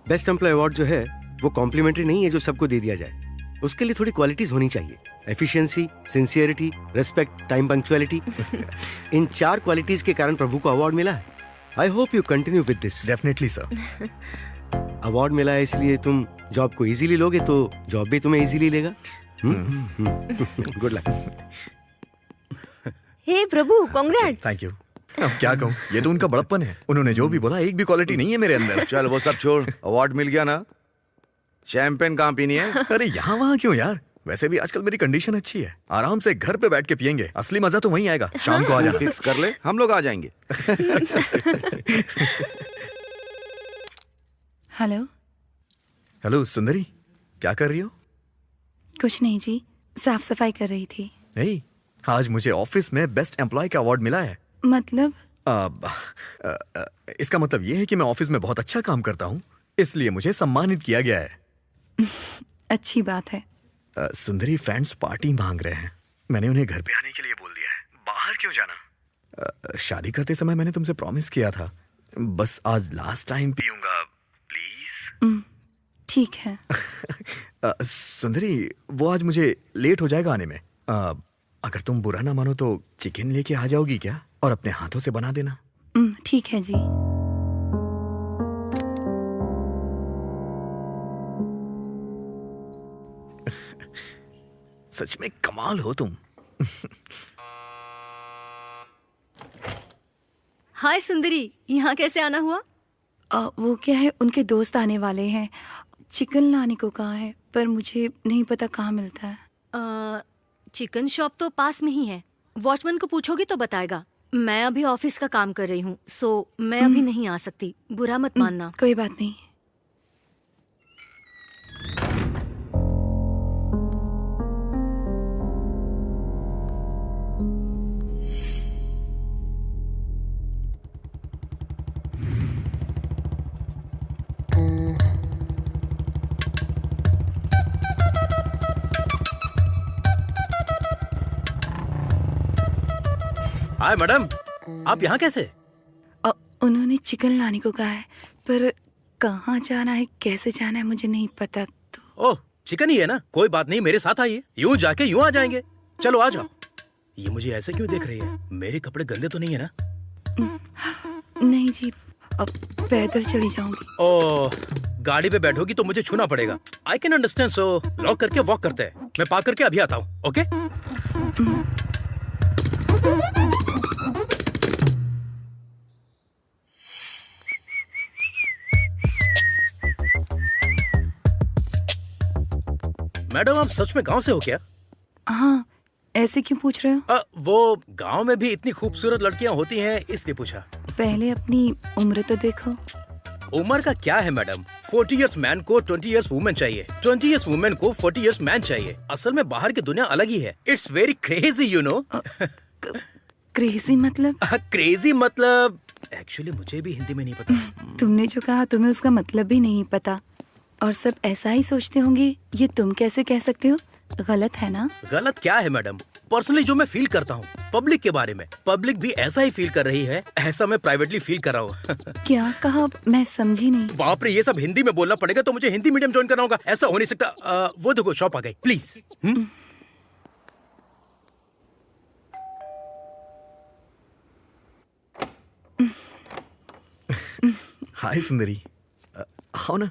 बेस्ट एम्प्लॉय अवार्ड जो है वो कॉम्प्लीमेंट्री नहीं है जो सबको दे दिया जाए। उसके लिए थोड़ी क्वालिटीज होनी चाहिए। Efficiency, sincerity, respect, time punctuality. इन 4 क्वालिटीज के कारण प्रभु को अवार्ड मिला है। I hope you continue with this. Definitely sir. Award मिला है इसलिए तुम जॉब को इजीली लोगे तो जॉब भी तुम्हें इजीली लेगा। Good luck. हे प्रभु, कांग्रेट्स। Thank you. अब क्या कहूँ, ये तो उनका बड़प्पन है। उन्होंने जो भी बोला एक भी क्वालिटी नहीं है मेरे अंदर। चल वो सब छोड़, अवार्ड मिल गया ना, शैंपेन कहाँ पीनी है? अरे यहाँ वहाँ क्यों यार, वैसे भी आजकल मेरी कंडीशन अच्छी है। आराम से घर पे बैठ के पियेंगे। असली मजा तो वहीं आएगा। शाम को आ जाना। फिक्स कर ले, हम लोग आ जाएंगे। हेलो। हेलो सुंदरी, क्या कर रही हो? कुछ नहीं जी, साफ सफाई कर रही थी। नहीं, आज मुझे ऑफिस में बेस्ट एम्प्लॉय का अवार्ड मिला है। मतलब? इसका मतलब ये है कि मैं ऑफिस में बहुत अच्छा काम करता हूँ, इसलिए मुझे सम्मानित किया गया है। अच्छी बात है। सुंदरी, फ्रेंड्स पार्टी मांग रहे हैं। मैंने उन्हें घर पे आने के लिए बोल दिया है। बाहर क्यों जाना? शादी करते समय मैंने तुमसे प्रॉमिस किया था, बस आज लास्ट टाइम पीऊंगा, प्लीज। ठीक है। सुंदरी, वो आज मुझे लेट हो जाएगा आने में। अगर तुम बुरा ना मानो तो चिकन लेके आ जाओगी क्या, और अपने हाथों से बना देना। ठीक है जी। सच में कमाल हो तुम। हाय सुंदरी, यहाँ कैसे आना हुआ? वो क्या है, उनके दोस्त आने वाले हैं। चिकन लाने को कहा है, पर मुझे नहीं पता कहाँ मिलता है। चिकन शॉप तो पास में ही है। वॉचमैन को पूछोगी तो बताएगा। मैं अभी ऑफिस का काम कर रही हूँ, सो मैं अभी नहीं आ सकती। बुरा मत मानना। कोई बात नहीं। हाय मैडम, आप यहाँ कैसे? उन्होंने चिकन लाने को कहा है, पर कहाँ जाना है, कैसे जाना है मुझे नहीं पता। तो ओह, चिकन ही है ना, कोई बात नहीं, मेरे साथ आइए। यूं जाके यूं आ जाएंगे। चलो आ जाओ। ये मुझे ऐसे क्यों देख रही है? मेरे कपड़े गंदे तो नहीं है ना? नहीं जी, अब पैदल चली जाऊंगी। ओह, गाड़ी पे बैठोगी तो मुझे छूना पड़ेगा। I can understand, so lock करके वॉक करते हैं। मैं पार्क करके अभी आता हूँ। ओके? मैडम, आप सच में गांव से हो क्या? हाँ, ऐसे क्यों पूछ रहे हो? वो गांव में भी इतनी खूबसूरत लड़कियां होती हैं, इसलिए पूछा। पहले अपनी उम्र तो देखो। उम्र का क्या है मैडम? 40 इयर्स मैन को 20 इयर्स वुमेन चाहिए, 20 इयर्स वुमेन को 40 इयर्स मैन चाहिए। असल में बाहर की दुनिया अलग ही है। It's very crazy, you know. Crazy मतलब? क्रेजी मतलब एक्चुअली मुझे भी हिंदी में नहीं पता। तुमने जो कहा तुम्हें उसका मतलब भी नहीं पता, और सब ऐसा ही सोचते होंगे। ये तुम कैसे कह सकते हो? गलत है ना? गलत क्या है मैडम? पर्सनली जो मैं फील करता हूँ पब्लिक के बारे में, पब्लिक भी ऐसा ही फील कर रही है, ऐसा मैं प्राइवेटली फील कर रहा हूँ। क्या कहा? मैं समझी नहीं। बाप रे, ये सब हिंदी में बोलना पड़ेगा, तो मुझे हिंदी मीडियम ज्वाइन करना होगा। ऐसा हो नहीं सकता। वो देखो शॉप आ गई, प्लीज। हाय सुंदरी, आओ ना।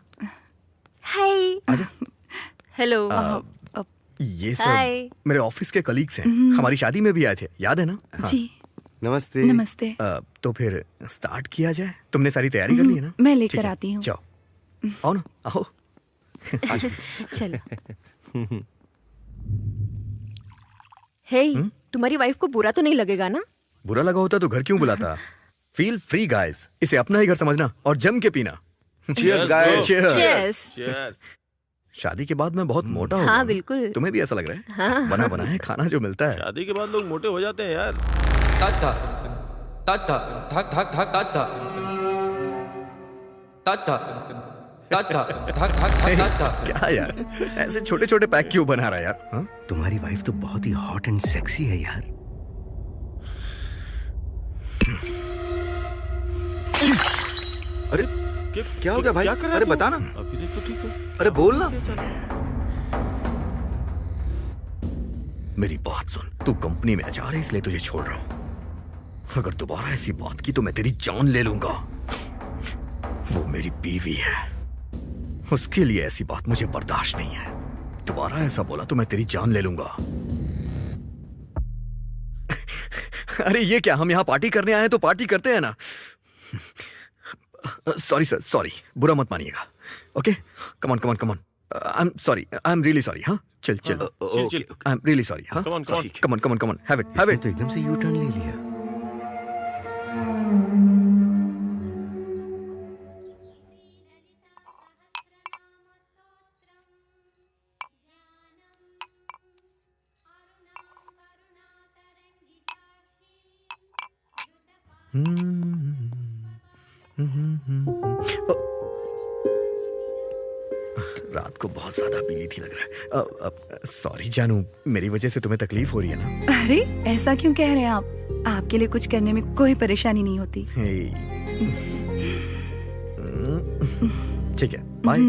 हाय। आजा। हेलो। ये हाय। सब मेरे ऑफिस के कलीग्स हैं। हमारी शादी में भी आए थे, याद है ना? हाँ। जी नमस्ते। नमस्ते। तो फिर स्टार्ट किया जाए। तुमने सारी तैयारी कर ली है ना? मैं लेकर ठीक है, आती हूँ। जाओ, आओ ना, आओ। चलो। हे, तुम्हारी वाइफ को बुरा तो नहीं लगेगा ना? बुरा लगा होता तो घर क्यों बुलाता? फील फ्री गाइस, इसे अपना ही घर समझना और जम के पीना। Cheers, guys. Cheers. Cheers। शादी के बाद मैं बहुत मोटा हो गया हाँ हूँ। बिल्कुल। तुम्हें भी ऐसा लग रहा है? हाँ। बना बना है खाना जो मिलता है। शादी के बाद लोग मोटे हो जाते हैं यार। क्या यार, ऐसे छोटे छोटे पैक क्यों बना रहा है यार? हाँ? तुम्हारी वाइफ तो बहुत ही हॉट एंड सेक्सी है यार। अरे क्या हो गया भाई? क्या कर रहा अरे है तू? बता ना। अभी देख तो ठीक है। अरे बोल ना। क्या चल रहा है? मेरी बात सुन, तू कंपनी में HR है इसलिए तुझे छोड़ रहा हूं। अगर दोबारा ऐसी बात की तो मैं तेरी जान ले लूंगा। वो मेरी बीवी है, उसके लिए ऐसी बात मुझे बर्दाश्त नहीं है। दोबारा ऐसा बोला तो मैं तेरी जान ले लूंगा। अरे ये क्या, हम यहां पार्टी करने आए हैं तो पार्टी करते हैं ना। सॉरी सर, सॉरी, बुरा मत मानिएगा। Okay, come on come on come on. I am sorry, I am really sorry. हाँ चल चल, chill. I am really sorry. हाँ Come on, come on. Come on come on come on, have it have इसने इट। तो एकदम से यू टर्न ले लिया। रात को बहुत ज्यादा पीली थी लग रहा है। सॉरी जानू, मेरी वजह से तुम्हें तकलीफ हो रही है ना। अरे ऐसा क्यों कह रहे हैं आप? आपके लिए कुछ करने में कोई परेशानी नहीं होती। ठीक है, बाय।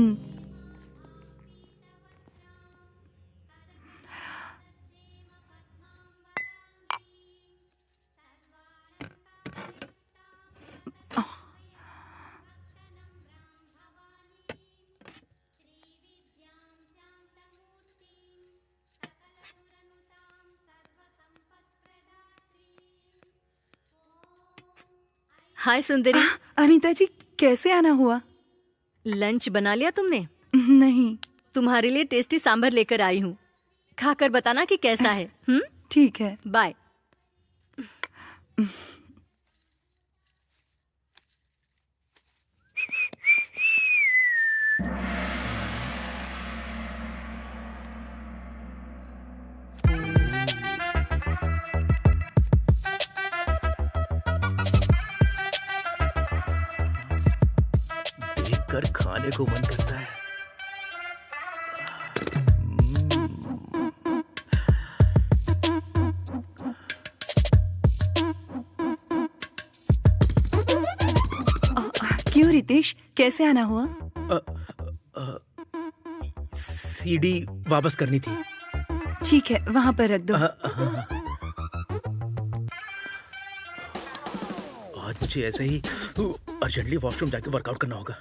हाय सुंदरी, अनीता जी, कैसे आना हुआ? लंच बना लिया तुमने? नहीं। तुम्हारे लिए टेस्टी सांभर लेकर आई हूँ, खाकर बताना कि कैसा है। ठीक है। बाय। देखकर खाने को मन करता है। क्यों रितेश, कैसे आना हुआ? सीडी वापस करनी थी। ठीक है, वहां पर रख दो। आज मुझे ऐसे ही अर्जेंटली वॉशरूम जाके वर्कआउट करना होगा।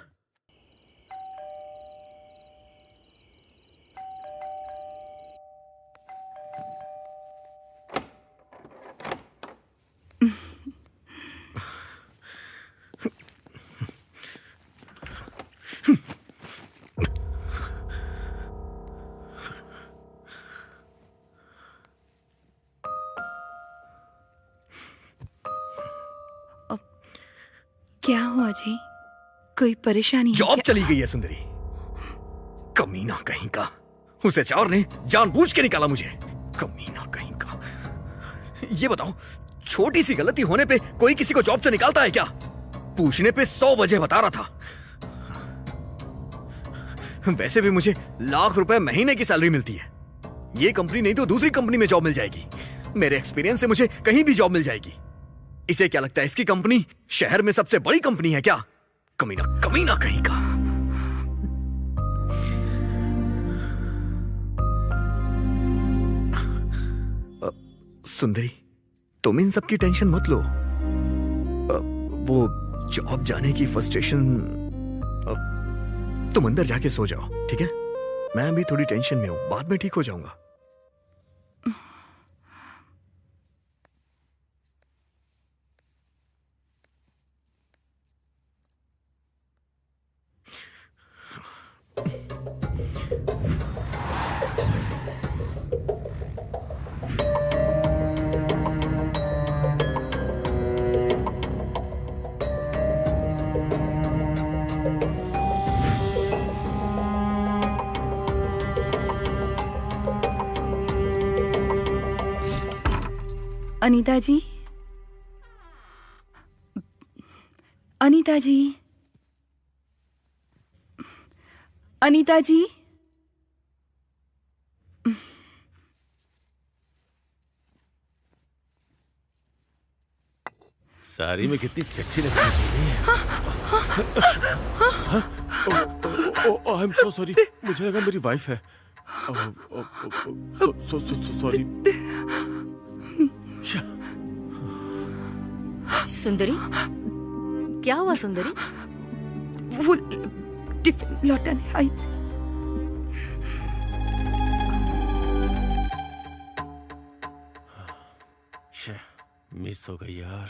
क्या हुआ जी? कोई परेशानी है जॉब क्या? चली गई है सुंदरी, कमीना कहीं का। उस HR ने जानबूझ के निकाला मुझे, कमीना कहीं का। ये बताओ, छोटी सी गलती होने पे कोई किसी को जॉब से निकालता है क्या? पूछने पे 100 वजह बता रहा था। वैसे भी मुझे लाख रुपए महीने की सैलरी मिलती है। ये कंपनी नहीं तो दूसरी कंपनी में जॉब मिल जाएगी। मेरे एक्सपीरियंस से मुझे कहीं भी जॉब मिल जाएगी। इसे क्या लगता है, इसकी कंपनी शहर में सबसे बड़ी कंपनी है क्या? कमीना कमीना कहीं का। सुंदरी, तुम इन सब की टेंशन मत लो। वो जॉब जाने की फ्रस्ट्रेशन, तुम अंदर जाके सो जाओ, ठीक है? मैं अभी थोड़ी टेंशन में हूं, बाद में ठीक हो जाऊंगा। अनीता जी, अनीता जी, अनीता जी। साड़ी में कितनी सेक्सी लग रही है। आई एम सो सॉरी, मुझे लगा मेरी वाइफ है। सॉरी। सुंदरी, क्या हुआ सुंदरी? वो टिफिन लौटाने आई। मिस हो गई यार।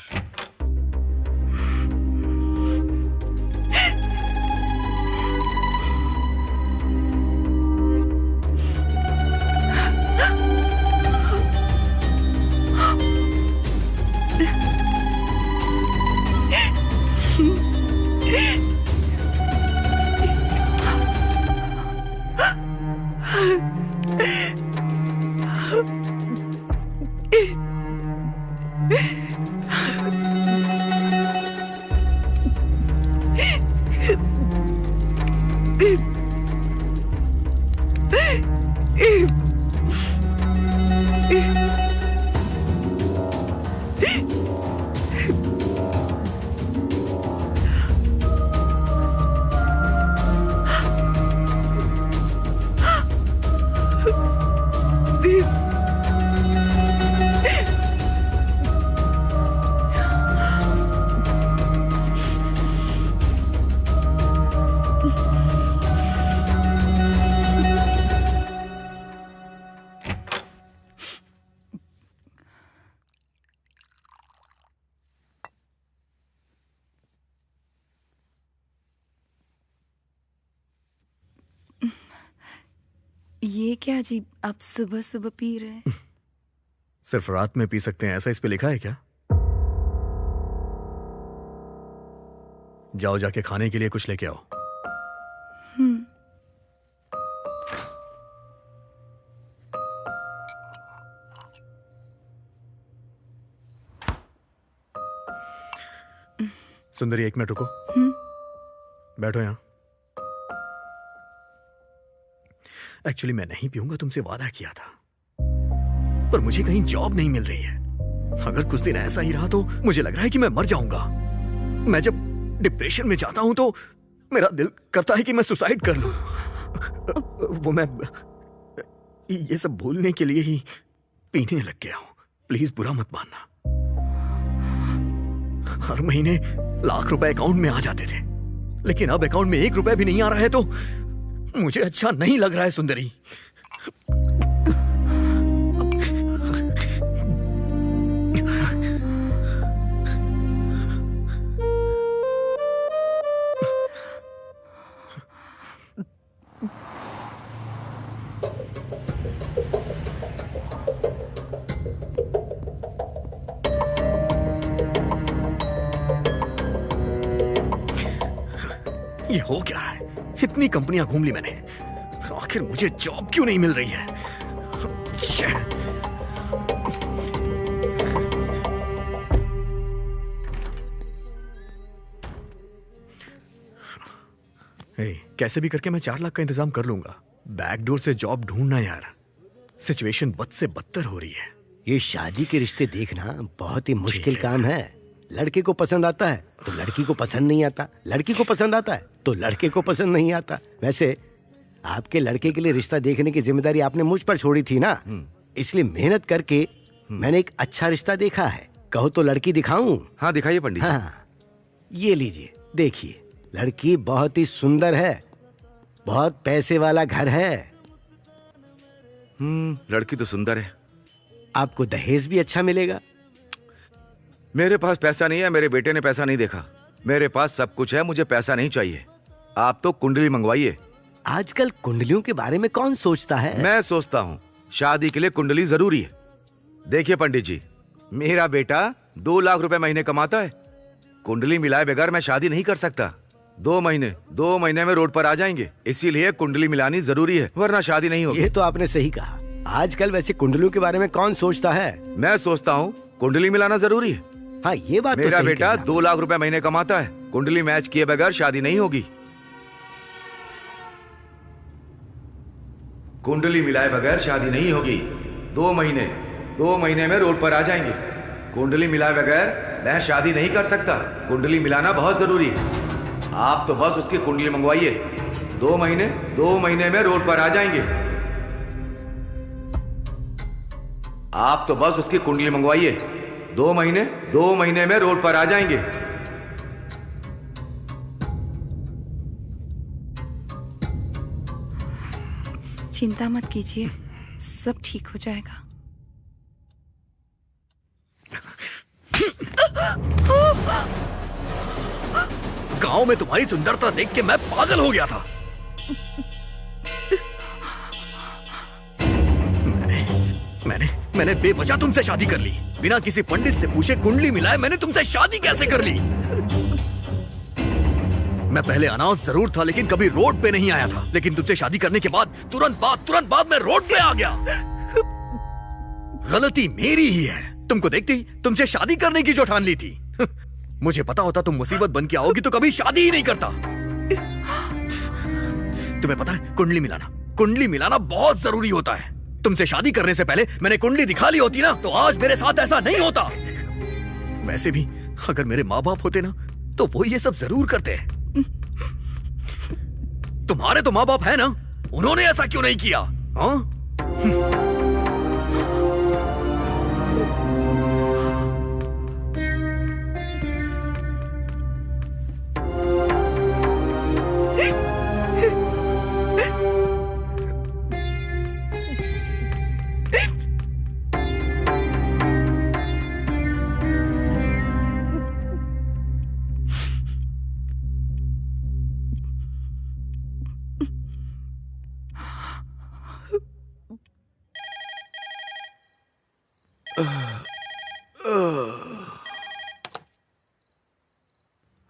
ये क्या अजीब, आप सुबह सुबह पी रहे हैं? सिर्फ रात में पी सकते हैं ऐसा इस पे लिखा है क्या? जाओ जाके खाने के लिए कुछ लेके आओ। सुंदरी, 1 मिनट रुको। बैठो यहां। एक्चुअली मैं नहीं पीऊंगा, तुमसे वादा किया था, पर मुझे कहीं जॉब नहीं मिल रही है। अगर कुछ दिन ऐसा ही रहा तो मुझे लग रहा है कि मैं मर जाऊंगा। मैं जब डिप्रेशन में जाता हूं तो मेरा दिल करता है कि मैं सुसाइड कर लूं। वो मैं ये सब भूलने के लिए ही पीने लग गया हूं। प्लीज बुरा मत मानना। हर महीने लाख रुपए अकाउंट में आ जाते थे, लेकिन अब अकाउंट में 1 रुपया भी नहीं आ रहा है तो मुझे अच्छा नहीं लग रहा है सुंदरी। ये हो क्या है? इतनी कंपनियां घूम ली मैंने, आखिर मुझे जॉब क्यों नहीं मिल रही है? कैसे भी करके मैं 4 लाख का इंतजाम कर लूंगा। बैकडोर से जॉब ढूंढना यार, सिचुएशन बद से बदतर हो रही है। ये शादी के रिश्ते देखना बहुत ही मुश्किल काम है। लड़के को पसंद आता है तो लड़की को पसंद नहीं आता, लड़की को पसंद आता है तो लड़के को पसंद नहीं आता। वैसे आपके लड़के के लिए रिश्ता देखने की जिम्मेदारी आपने मुझ पर छोड़ी थी ना, इसलिए मेहनत करके मैंने एक अच्छा रिश्ता देखा है। कहो तो लड़की दिखाऊं? हाँ दिखाइए पंडित। हाँ, ये लीजिए, देखिए। लड़की बहुत ही सुंदर है, बहुत पैसे वाला घर है। लड़की तो सुंदर है। आपको दहेज भी अच्छा मिलेगा। मेरे पास पैसा नहीं है, मेरे बेटे ने पैसा नहीं देखा। मेरे पास सब कुछ है, मुझे पैसा नहीं चाहिए। आप तो कुंडली मंगवाइए। आजकल कुंडलियों के बारे में कौन सोचता है? मैं सोचता हूँ। शादी के लिए कुंडली जरूरी है। देखिए पंडित जी, मेरा बेटा 2 लाख रुपए महीने कमाता है। कुंडली मिलाए बगैर मैं शादी नहीं कर सकता। 2 महीने में रोड पर आ जाएंगे, इसीलिए कुंडली मिलानी जरूरी है, वरना शादी नहीं होगी। ये तो आपने सही कहा। आजकल वैसे कुंडलियों के बारे में कौन सोचता है? मैं सोचता हूँ कुंडली मिलाना जरूरी है। हाँ, ये बात मेरा तो सही बेटा कहा। 2 लाख रुपए महीने कमाता है। कुंडली मैच किए बगैर शादी नहीं होगी। कुंडली मिलाए बगैर शादी नहीं होगी। 2 महीने में रोड पर आ जाएंगे। कुंडली मिलाए बगैर मैं शादी नहीं कर सकता। कुंडली मिलाना बहुत जरूरी है। आप तो बस उसकी कुंडली मंगवाइए, 2 महीने में रोड पर आ जाएंगे। आप तो बस उसकी कुंडली मंगवाइए, 2 महीने में रोड पर आ जाएंगे। चिंता मत कीजिए, सब ठीक हो जाएगा। गांव में तुम्हारी सुंदरता देख के मैं पागल हो गया था। मैंने बेवजह तुमसे शादी कर ली, बिना किसी पंडित से पूछे कुंडली मिलाए मैंने तुमसे शादी कैसे कर ली? मैं पहले अनाउंस जरूर था लेकिन कभी रोड पे नहीं आया था, लेकिन तुमसे शादी करने के बाद तुरंत बाद मैं रोड पे आ गया। गलती मेरी ही है, तुमको देखते ही तुमसे शादी करने की जो ठान ली थी। मुझे पता होता तुम मुसीबत बन के आओगी तो कभी शादी ही नहीं करता। तुम्हें पता है कुंडली मिलाना बहुत जरूरी होता है। तुमसे शादी करने से पहले मैंने कुंडली दिखा ली होती ना तो आज मेरे साथ ऐसा नहीं होता। वैसे भी अगर मेरे माँ बाप होते ना तो वो ये सब जरूर करते। तुम्हारे तो माँ बाप है ना, उन्होंने ऐसा क्यों नहीं किया? हाँ?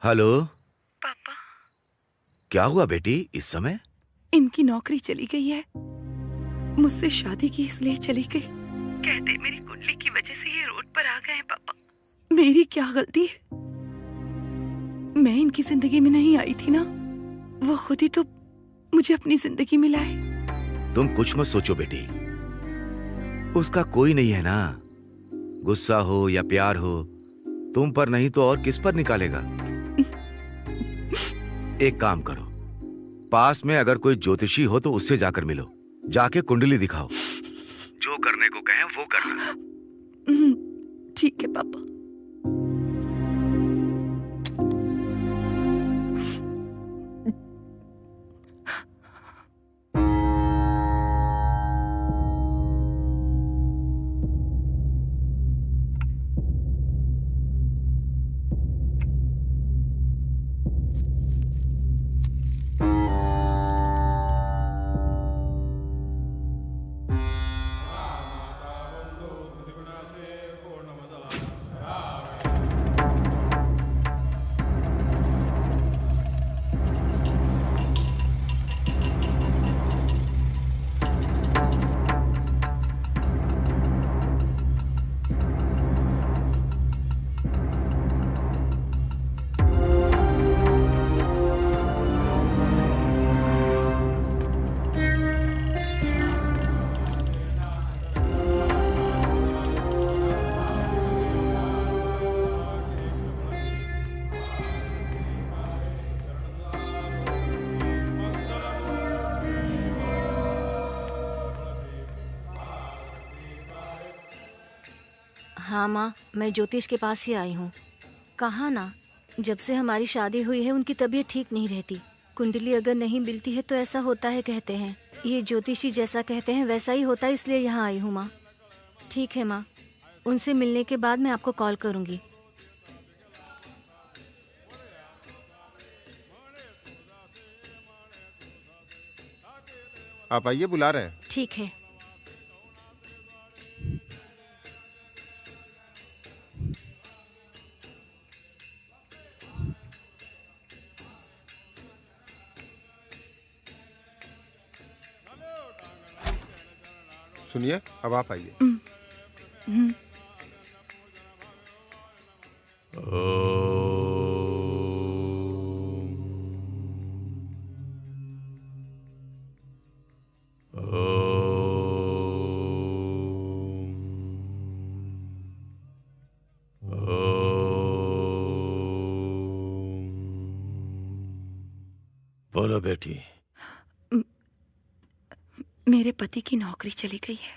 हेलो पापा, क्या हुआ बेटी इस समय? इनकी नौकरी चली गई है। मुझसे शादी की इसलिए चली गई। कहते मेरी कुंडली की वजह से ये रोड पर आ गए हैं। पापा, मेरी क्या गलती है? मैं इनकी जिंदगी में नहीं आई थी ना, वो खुद ही तो मुझे अपनी जिंदगी में लाए। तुम कुछ मत सोचो बेटी, उसका कोई नहीं है ना। गुस्सा हो या प्यार हो, तुम पर नहीं तो और किस पर निकालेगा? एक काम करो, पास में अगर कोई ज्योतिषी हो तो उससे जाकर मिलो, जाके कुंडली दिखाओ, जो करने को कहें वो करना। ठीक है पापा। हाँ माँ, मैं ज्योतिष के पास ही आई हूँ। कहा ना, जब से हमारी शादी हुई है उनकी तबीयत ठीक नहीं रहती। कुंडली अगर नहीं मिलती है तो ऐसा होता है कहते हैं। ये ज्योतिषी जैसा कहते हैं वैसा ही होता है, इसलिए यहाँ आई हूँ माँ। ठीक है माँ, उनसे मिलने के बाद मैं आपको कॉल करूँगी। आप आइए, बुला रहे हैं। ठीक है। सुनिए, अब आप आइए। बोलो बेटी। मेरे पति की नौकरी चली गई है,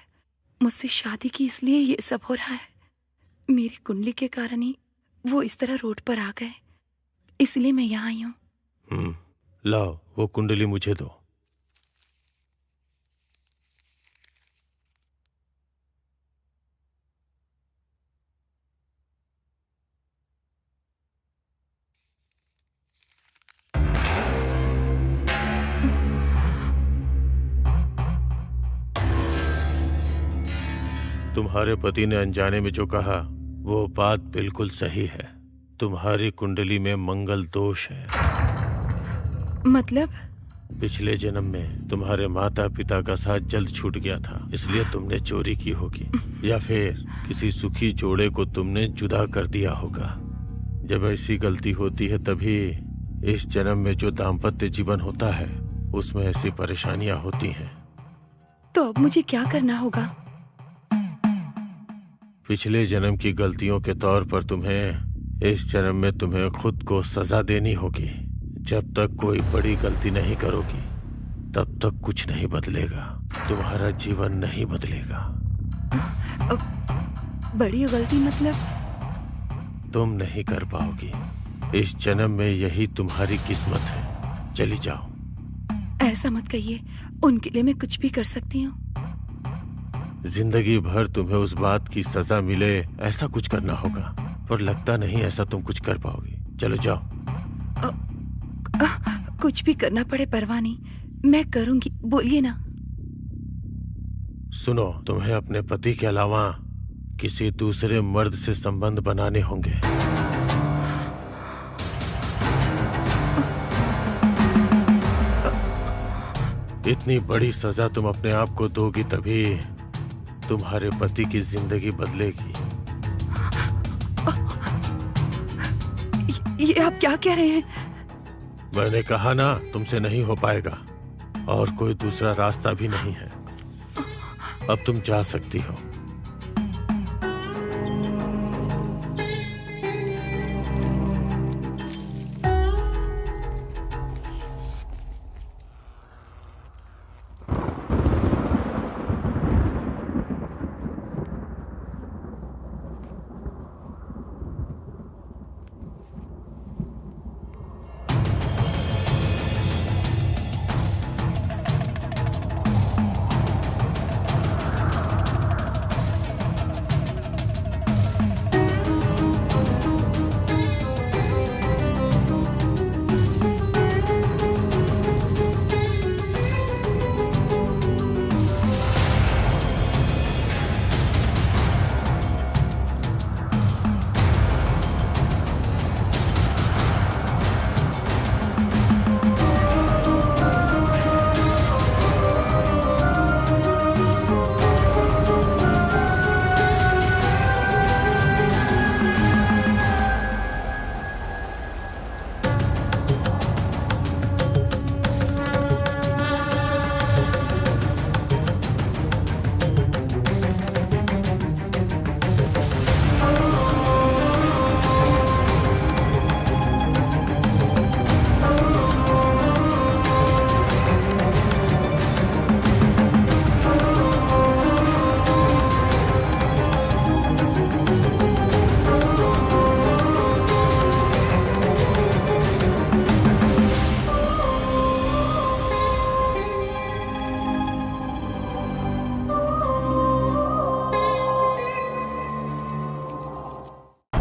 मुझसे शादी की इसलिए ये सब हो रहा है। मेरी कुंडली के कारण ही वो इस तरह रोड पर आ गए, इसलिए मैं यहाँ आई हूँ। लाओ वो कुंडली मुझे दो। तुम्हारे पति ने अनजाने में जो कहा वो बात बिल्कुल सही है। तुम्हारी कुंडली में मंगल दोष है। मतलब? पिछले जन्म में तुम्हारे माता पिता का साथ जल्द छूट गया था, इसलिए तुमने चोरी की होगी, या फिर किसी सुखी जोड़े को तुमने जुदा कर दिया होगा। जब ऐसी गलती होती है तभी इस जन्म में जो दाम्पत्य जीवन होता है उसमें ऐसी परेशानियां होती हैं। तो अब मुझे क्या करना होगा? पिछले जन्म की गलतियों के तौर पर तुम्हें इस जन्म में तुम्हें खुद को सजा देनी होगी। जब तक कोई बड़ी गलती नहीं करोगी तब तक कुछ नहीं बदलेगा, तुम्हारा जीवन नहीं बदलेगा। बड़ी गलती मतलब? तुम नहीं कर पाओगी। इस जन्म में यही तुम्हारी किस्मत है। चली जाओ। ऐसा मत कहिए, उनके लिए मैं कुछ भी कर सकती हूँ। जिंदगी भर तुम्हें उस बात की सजा मिले ऐसा कुछ करना होगा, पर लगता नहीं ऐसा तुम कुछ कर पाओगी। चलो जाओ। कुछ भी करना पड़े परवाह नहीं, मैं करूंगी, बोलिए ना। सुनो, तुम्हें अपने पति के अलावा किसी दूसरे मर्द से संबंध बनाने होंगे। इतनी बड़ी सजा तुम अपने आप को दोगी तभी तुम्हारे पति की जिंदगी बदलेगी। ये आप क्या कह रहे हैं? मैंने कहा ना, तुमसे नहीं हो पाएगा और कोई दूसरा रास्ता भी नहीं है। अब तुम जा सकती हो।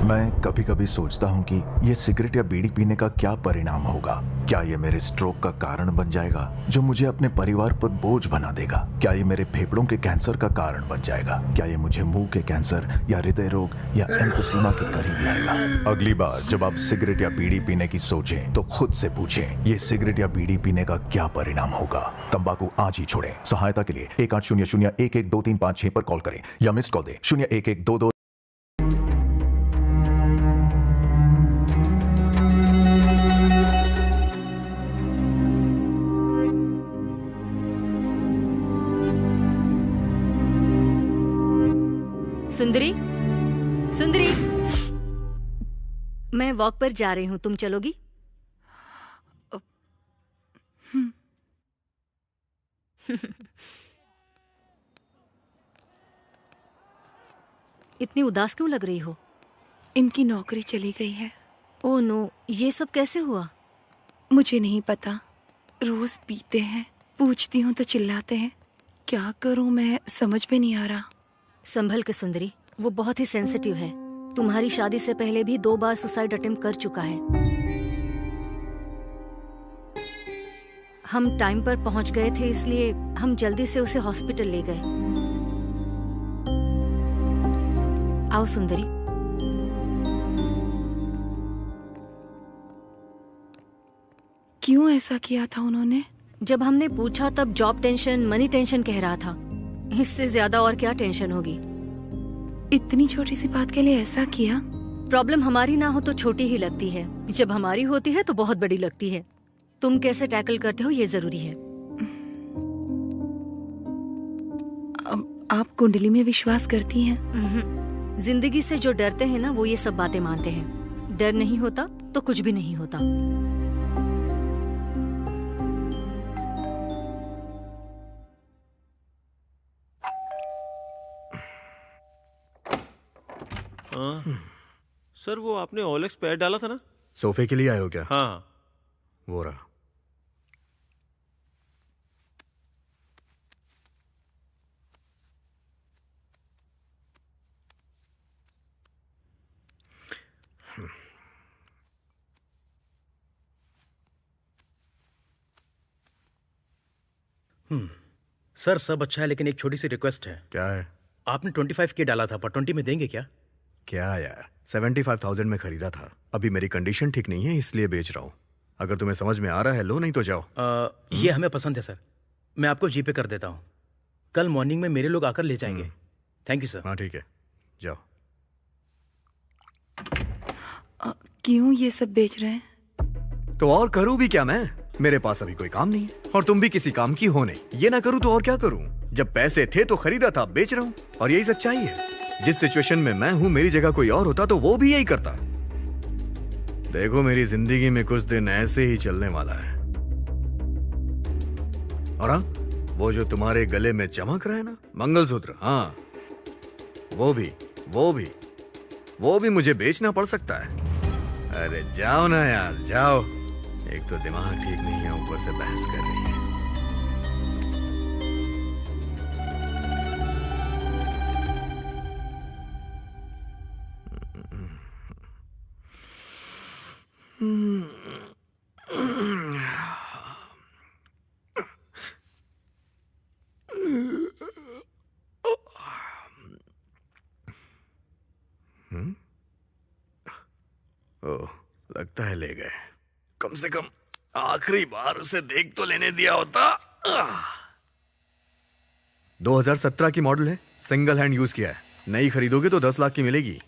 मैं कभी कभी सोचता हूँ कि ये सिगरेट या बीड़ी पीने का क्या परिणाम होगा। क्या ये मेरे स्ट्रोक का कारण बन जाएगा जो मुझे अपने परिवार पर बोझ बना देगा? क्या ये मेरे फेफड़ों के कैंसर का कारण बन जाएगा? क्या ये मुझे मुंह के कैंसर या हृदय रोग या एम्फीसीमा के करीब लाएगा? अगली बार जब आप सिगरेट या बीड़ी पीने की सोचें तो खुद से पूछें, ये सिगरेट या बीड़ी पीने का क्या परिणाम होगा? तंबाकू आज ही छोड़ें। सहायता के लिए 1800-112356 पर कॉल करें या मिस्ड कॉल दें 01122। सुंदरी, सुंदरी, मैं वॉक पर जा रही हूँ, तुम चलोगी? इतनी उदास क्यों लग रही हो? इनकी नौकरी चली गई है। ओह नो, ये सब कैसे हुआ? मुझे नहीं पता। रोज पीते हैं, पूछती हूँ तो चिल्लाते हैं। क्या करूँ मैं समझ में नहीं आ रहा। संभल के सुंदरी, वो बहुत ही सेंसिटिव है। तुम्हारी शादी से पहले भी 2 बार सुसाइड अटेम्प्ट कर चुका है। हम टाइम पर पहुंच गए थे, इसलिए हम जल्दी से उसे हॉस्पिटल ले गए। आओ सुंदरी। क्यों ऐसा किया था उन्होंने? जब हमने पूछा तब जॉब टेंशन, मनी टेंशन कह रहा था। इससे ज्यादा और क्या टेंशन होगी? इतनी छोटी सी बात के लिए ऐसा किया? प्रॉब्लम हमारी ना हो तो छोटी ही लगती है, जब हमारी होती है तो बहुत बड़ी लगती है। तुम कैसे टैकल करते हो ये जरूरी है। आप कुंडली में विश्वास करती हैं? जिंदगी से जो डरते हैं ना, वो ये सब बातें मानते हैं। डर नहीं होता तो कुछ भी नहीं होता। सर, वो आपने ओलेक्स पैड डाला था ना? सोफे के लिए आए हो क्या? हाँ। वो रहा। सर सब अच्छा है, लेकिन एक छोटी सी रिक्वेस्ट है। क्या है? आपने 25 के डाला था, पर 20 में देंगे क्या? क्या यार, 75,000 में खरीदा था। अभी मेरी कंडीशन ठीक नहीं है, इसलिए बेच रहा हूँ। अगर तुम्हें समझ में आ रहा है लो, नहीं तो जाओ। ये हमें पसंद है सर, मैं आपको जीपे कर देता हूँ। कल मॉर्निंग में मेरे लोग आकर ले जाएंगे। Thank you sir. हाँ ठीक है, जाओ। क्यों ये सब बेच रहे हैं? तो और करूँ भी क्या मैं? मेरे पास अभी कोई काम नहीं है और तुम भी किसी काम की हो नहीं। ये ना करूँ तो और क्या करूँ? जब पैसे थे तो खरीदा था, बेच रहा हूँ, और यही सच्चाई है। जिस सिचुएशन में मैं हूँ, मेरी जगह कोई और होता तो वो भी यही करता। देखो, मेरी जिंदगी में कुछ दिन ऐसे ही चलने वाला है। और हाँ, वो जो तुम्हारे गले में चमक रहा है ना, मंगलसूत्र, हाँ वो भी मुझे बेचना पड़ सकता है। अरे जाओ ना यार, जाओ। एक तो दिमाग ठीक नहीं है, ऊपर से बहस कर रही है। ओह, लगता है ले गए। कम से कम आखिरी बार उसे देख तो लेने दिया होता। 2017 की मॉडल है, सिंगल हैंड यूज किया है। नई खरीदोगे तो 10 लाख की मिलेगी।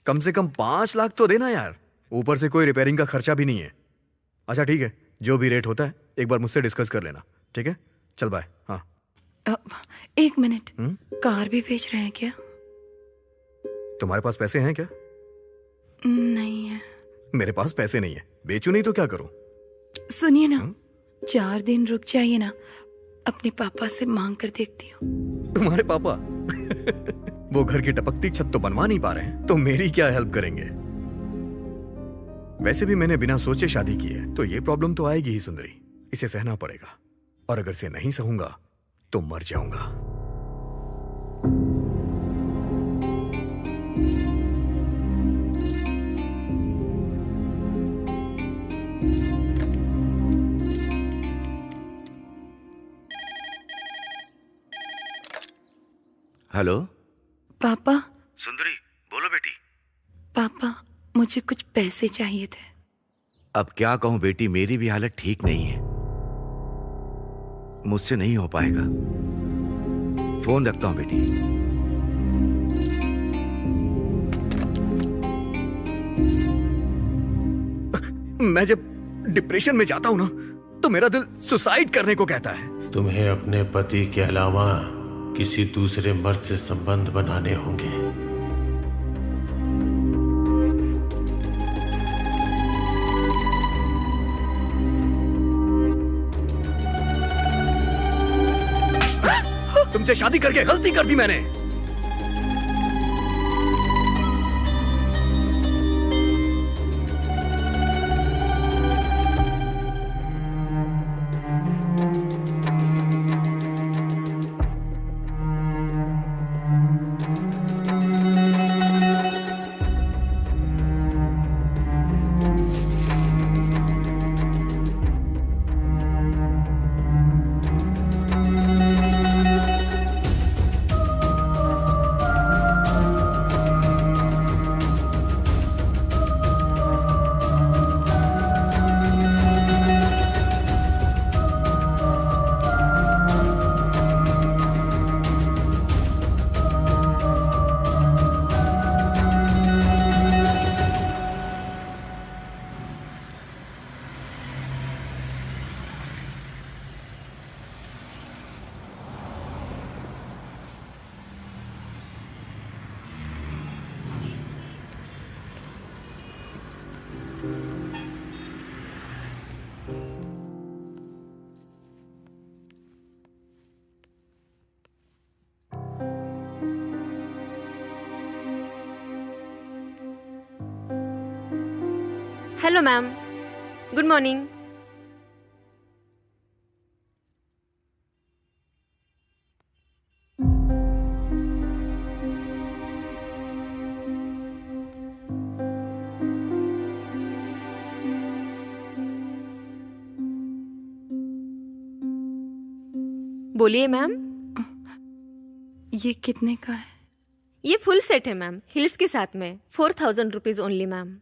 कम से कम 5 लाख तो देना यार। ऊपर से कोई रिपेयरिंग का खर्चा भी नहीं है। अच्छा ठीक है, जो भी रेट होता है एक बार मुझसे डिस्कस कर लेना, ठीक है? चल बाय। हाँ। 1 मिनट, कार भी बेच रहे हैं क्या? तुम्हारे पास पैसे हैं क्या? नहीं है। मेरे पास पैसे नहीं है, बेचूं नहीं तो क्या करूं? सुनिए ना, 4 दिन रुक जाइए ना, अपने पापा से मांग कर देखती हूँ। तुम्हारे पापा? वो घर की टपकती छत तो बनवा नहीं पा रहे हैं, तो मेरी क्या हेल्प करेंगे? वैसे भी मैंने बिना सोचे शादी की है, तो ये प्रॉब्लम तो आएगी ही सुंदरी। इसे सहना पड़ेगा, और अगर इसे नहीं सहूंगा तो मर जाऊंगा। हेलो पापा। सुंदरी, बोलो बेटी। पापा, मुझे कुछ पैसे चाहिए थे। अब क्या कहूं बेटी, मेरी भी हालत ठीक नहीं है। मुझसे नहीं हो पाएगा। फोन रखता हूं बेटी। मैं जब डिप्रेशन में जाता हूं ना, तो मेरा दिल सुसाइड करने को कहता है। तुम्हें अपने पति के अलावा किसी दूसरे मर्द से संबंध बनाने होंगे। तुमसे शादी करके गलती कर दी मैंने। Hello ma'am, good morning. बोलिए मैम। ये कितने का है? ये फुल सेट है मैम, हिल्स के साथ में 4000 रुपीज ओनली मैम।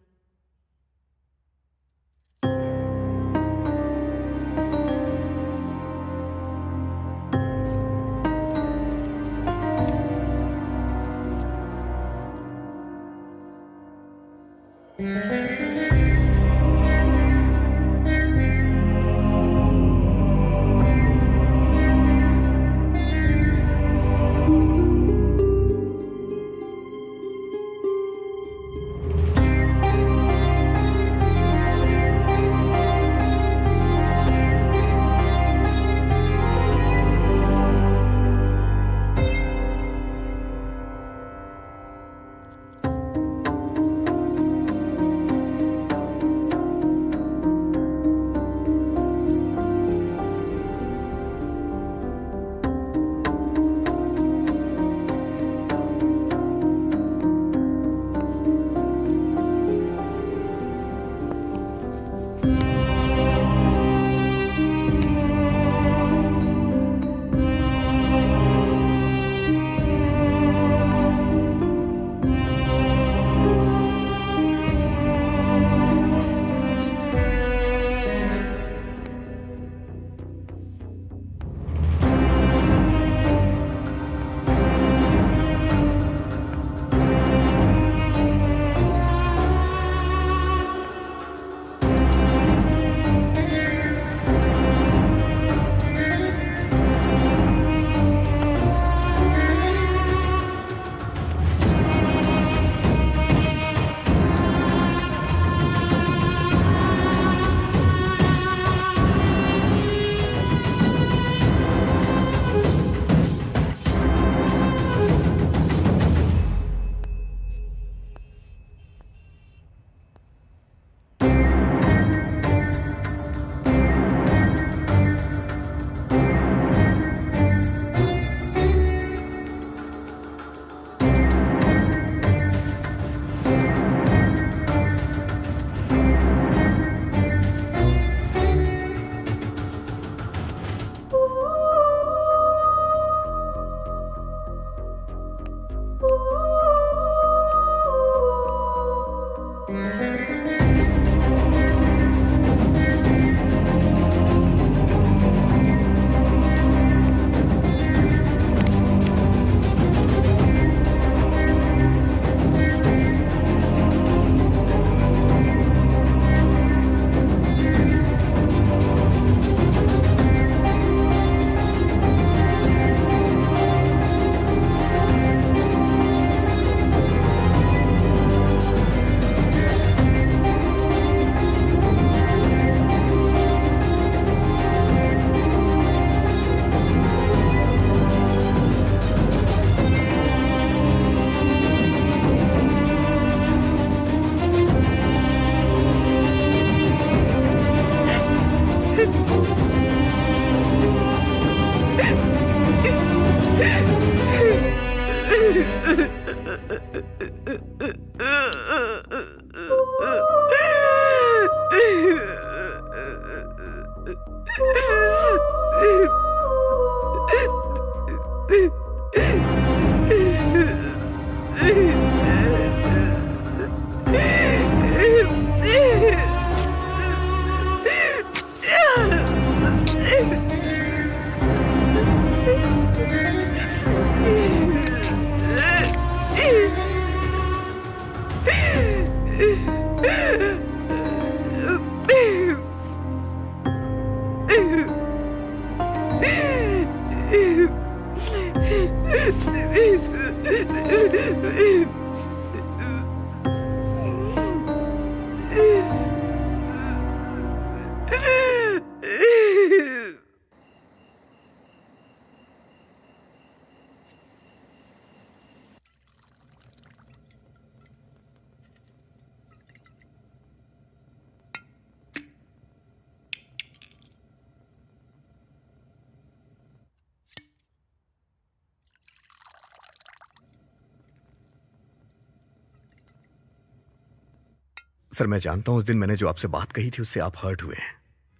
सर, मैं जानता हूं उस दिन मैंने जो आपसे बात कही थी उससे आप हर्ट हुए हैं,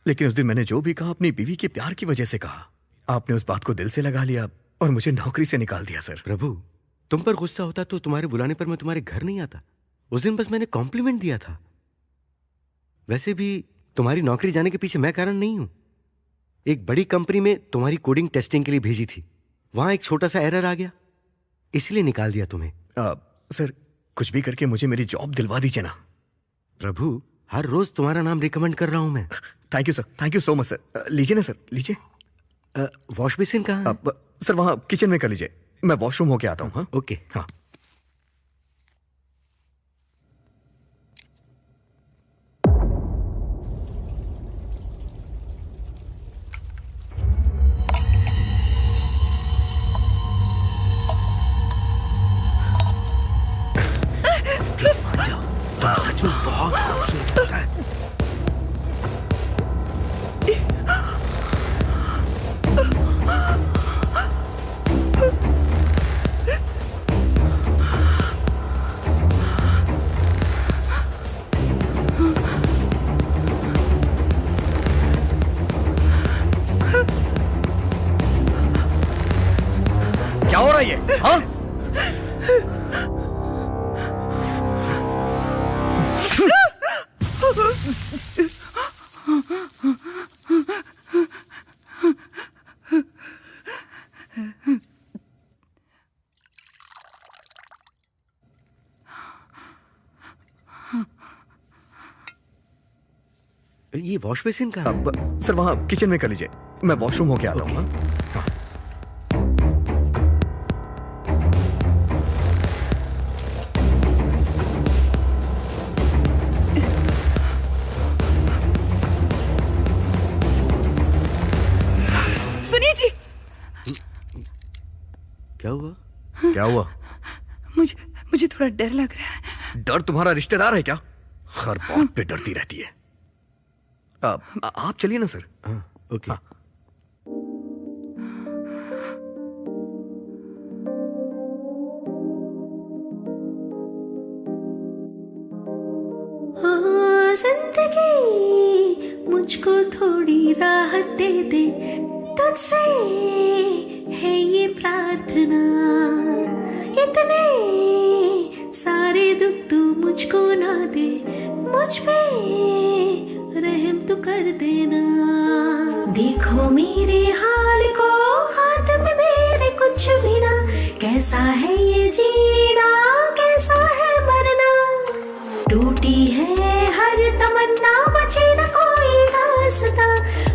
लेकिन उस दिन मैंने जो भी कहा अपनी बीवी के प्यार की वजह से कहा। आपने उस बात को दिल से लगा लिया और मुझे नौकरी से निकाल दिया। सर प्रभु, तुम पर गुस्सा होता तो तुम्हारे बुलाने पर मैं तुम्हारे घर नहीं आता। उस दिन बस मैंने कॉम्प्लीमेंट दिया था। वैसे भी तुम्हारी नौकरी जाने के पीछे मैं कारण नहीं हूं। एक बड़ी कंपनी में तुम्हारी कोडिंग टेस्टिंग के लिए भेजी थी, वहां एक छोटा सा एरर आ गया, इसलिए निकाल दिया तुम्हें। सर, कुछ भी करके मुझे मेरी जॉब दिलवा दीजिए ना। प्रभु, हर रोज तुम्हारा नाम रिकमेंड कर रहा हूं मैं। Thank you sir, thank you so much sir. लीजिए ना सर, लीजिए। वॉश बेसिन कहाँ है? सर वहां किचन में कर लीजिए, मैं वॉशरूम होके आता हूँ। हाँ ओके। हाँ। प्लीज मान जाओ, तुम सच में बहुत खूबसूरत लगता है। क्या हो रहा है ये? हाँ? ये वॉश बेसिन कहाँ है? सर वहां किचन में कर लीजिए, मैं वॉशरूम होके आता हूँ। हाँ। सुनिए जी। क्या हुआ? क्या हुआ? मुझे थोड़ा डर लग रहा है। डर तुम्हारा रिश्तेदार है क्या? हर बात पे डरती रहती है। आप चलिए ना सर। हाँ, ओके। हाँ। जिंदगी मुझको थोड़ी राहत दे दे, तुझसे है ये प्रार्थना। इतने सारे दुख तू मुझको ना दे, मुझ पे रहम तू कर देना। देखो मेरे हाल को, हाथ में मेरे कुछ भी ना। कैसा है ये जीना, कैसा है मरना। टूटी है हर तमन्ना, बचे न कोई रास्ता।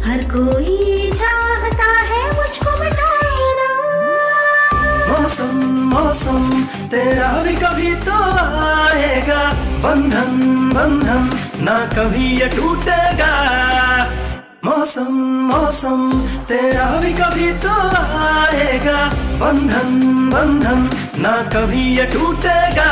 हर कोई चाहता है मुझको मिटाना। मौसम मौसम तेरा भी कभी तो आएगा। बंधन बंधन ना कभी ये टूटेगा। मौसम मौसम तेरा भी कभी तो आएगा। बंधन बंधन ना कभी ये टूटेगा।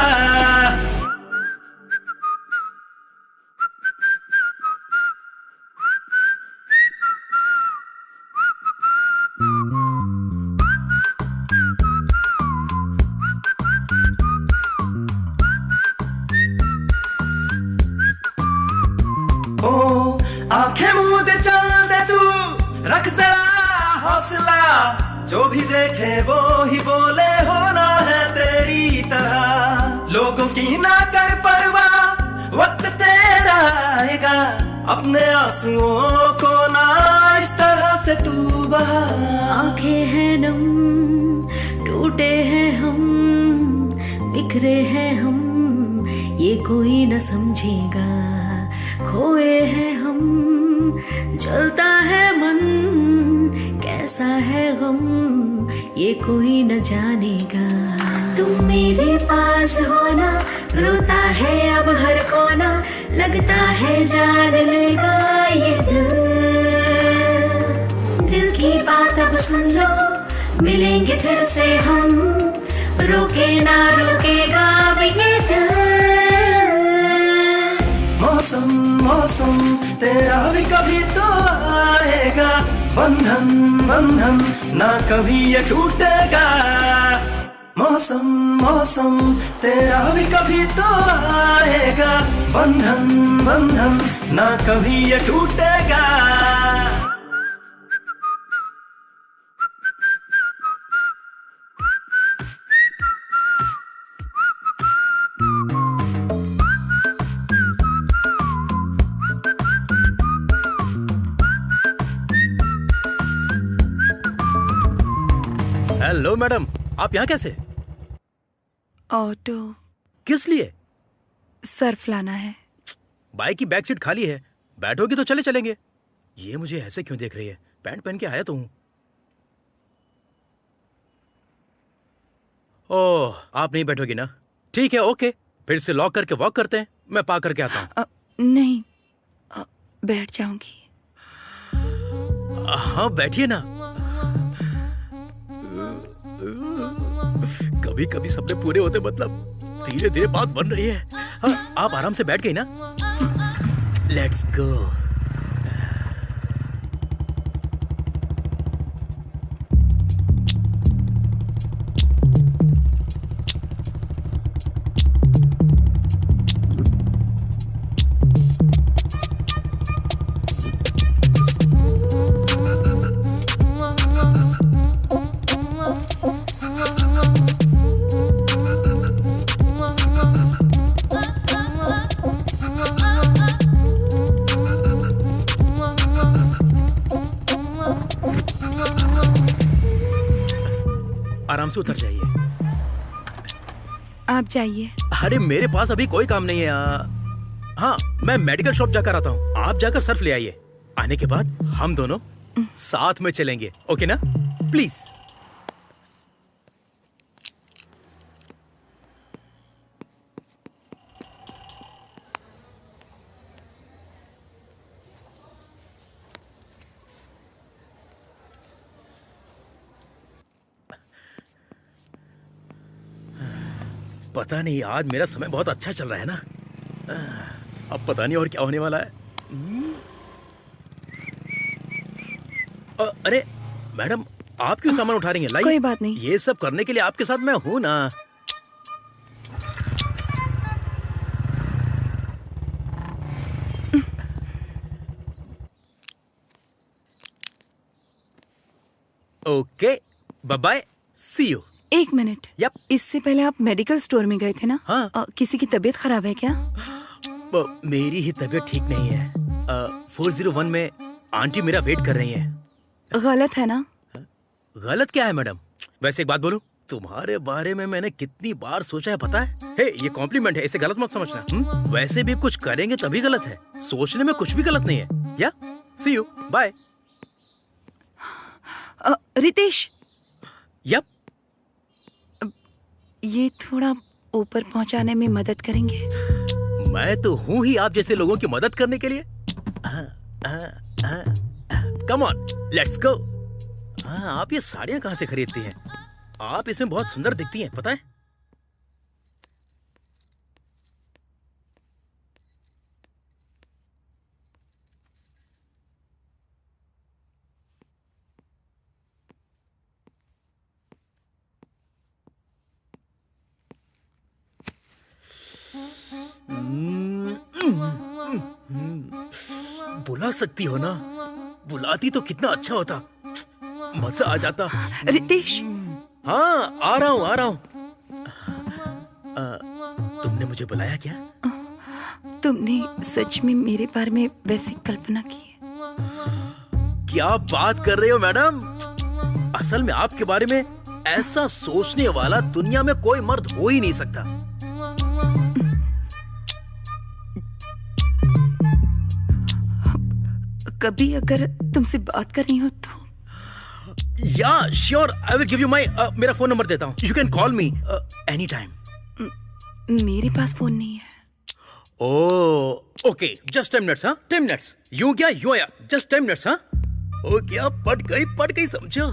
हौसला, जो भी देखे वो ही बोले होना है तेरी तरह। लोगों की ना कर परवाह, वक्त तेरा आएगा, अपने आंसुओं को ना इस तरह से तू बहा। आंखें हैं नम, टूटे हैं हम, बिखरे हैं हम, ये कोई न समझेगा। खोए हैं हम, जलता है मन, कैसा है गम, ये कोई न जानेगा। तुम मेरे पास होना, रोता है अब हर कोना, लगता है जान लेगा ये दिल। दिल की बात अब सुन लो, मिलेंगे फिर से हम, रोके ना रोकेगा अब ये दिल। मौसम मौसम तेरा भी कभी तो आएगा, बंधन बंधन ना कभी ये टूटेगा। मौसम मौसम तेरा भी कभी तो आएगा, बंधन बंधन ना कभी ये टूटेगा। हेलो मैडम, आप यहाँ कैसे? ऑटो किस लिए? सर्फ लाना है। बाइक की बैक सीट खाली है, बैठोगी तो चले चलेंगे। ये मुझे ऐसे क्यों देख रही है? पैंट पहन के आया तो हूँ। ओह, आप नहीं बैठोगी ना? ठीक है, ओके, फिर से लॉक करके वॉक करते हैं। मैं पा करके आता हूँ। नहीं, बैठ जाऊंगी। हाँ बैठिए ना। कभी कभी सपने पूरे होते, मतलब धीरे धीरे बात बन रही है। हाँ, आप आराम से बैठ गई ना? Let's go. आराम से उतर जाइए। आप जाइए। अरे मेरे पास अभी कोई काम नहीं है। हाँ, मैं मेडिकल शॉप जाकर आता हूँ। आप जाकर सर्फ ले आइए। आने के बाद हम दोनों साथ में चलेंगे, ओके ना? प्लीज। पता नहीं, आज मेरा समय बहुत अच्छा चल रहा है ना। अब पता नहीं और क्या होने वाला है। अरे मैडम, आप क्यों सामान उठा रही हैं? लाइए। कोई बात नहीं। ये सब करने के लिए आपके साथ मैं हूं ना। Okay, bye bye, see you. एक मिनट। यप। इससे पहले आप मेडिकल स्टोर में गए थे ना? हाँ। किसी की तबीयत खराब है क्या? मेरी ही तबीयत ठीक नहीं है। 401 में आंटी मेरा वेट कर रही हैं। गलत है ना? गलत क्या है मैडम? वैसे एक बात बोलूं, तुम्हारे बारे में मैंने कितनी बार सोचा है पता है? हे, ये कॉम्प्लीमेंट है, इसे गलत मत समझना। वैसे भी कुछ करेंगे तभी गलत है, सोचने में कुछ भी गलत नहीं है। या सी यू, बाय। रितेश, यप। ये थोड़ा ऊपर पहुंचाने में मदद करेंगे? मैं तो हूं ही आप जैसे लोगों की मदद करने के लिए। Come on, let's go. आप ये साड़ियां कहां से खरीदती हैं? आप इसमें बहुत सुंदर दिखती हैं, पता है? बुला सकती हो ना? बुलाती तो कितना अच्छा होता। मजा आ जाता। रितेश, हाँ आ रहा हूँ। तुमने मुझे बुलाया क्या? तुमने सच में मेरे बारे में वैसी कल्पना की है? क्या बात कर रहे हो मैडम? असल में आपके बारे में ऐसा सोचने वाला दुनिया में कोई मर्द हो ही नहीं सकता। कभी अगर तुमसे बात करनी हो तो? या sure, I will give you माई, मेरा फोन नंबर देता हूँ, you can call me any time. मेरे पास फोन नहीं है। Okay, just 10 minutes. हाँ 10 मिनट्स। यूं क्या यूं आया, जस्ट 10 मिनट्स। हाँ ओ क्या, पट गई समझो।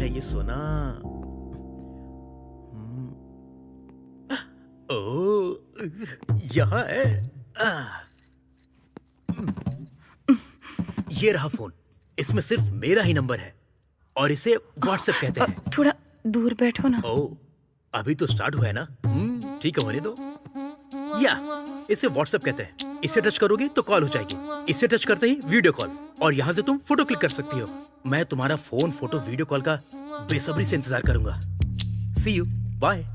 ये सोना। ओ यहाँ है। ये रहा फोन, इसमें सिर्फ मेरा ही नंबर है और इसे व्हाट्सएप कहते हैं। थोड़ा दूर बैठो ना। ओ अभी तो स्टार्ट हुआ है ना। ठीक है, होने दो। या इसे व्हाट्सएप कहते हैं। इसे टच करोगे तो कॉल हो जाएगी, इसे टच करते ही वीडियो कॉल, और यहाँ से तुम फोटो क्लिक कर सकती हो। मैं तुम्हारा फोन, फोटो, वीडियो कॉल का बेसब्री से इंतजार करूंगा। सी यू, बाय।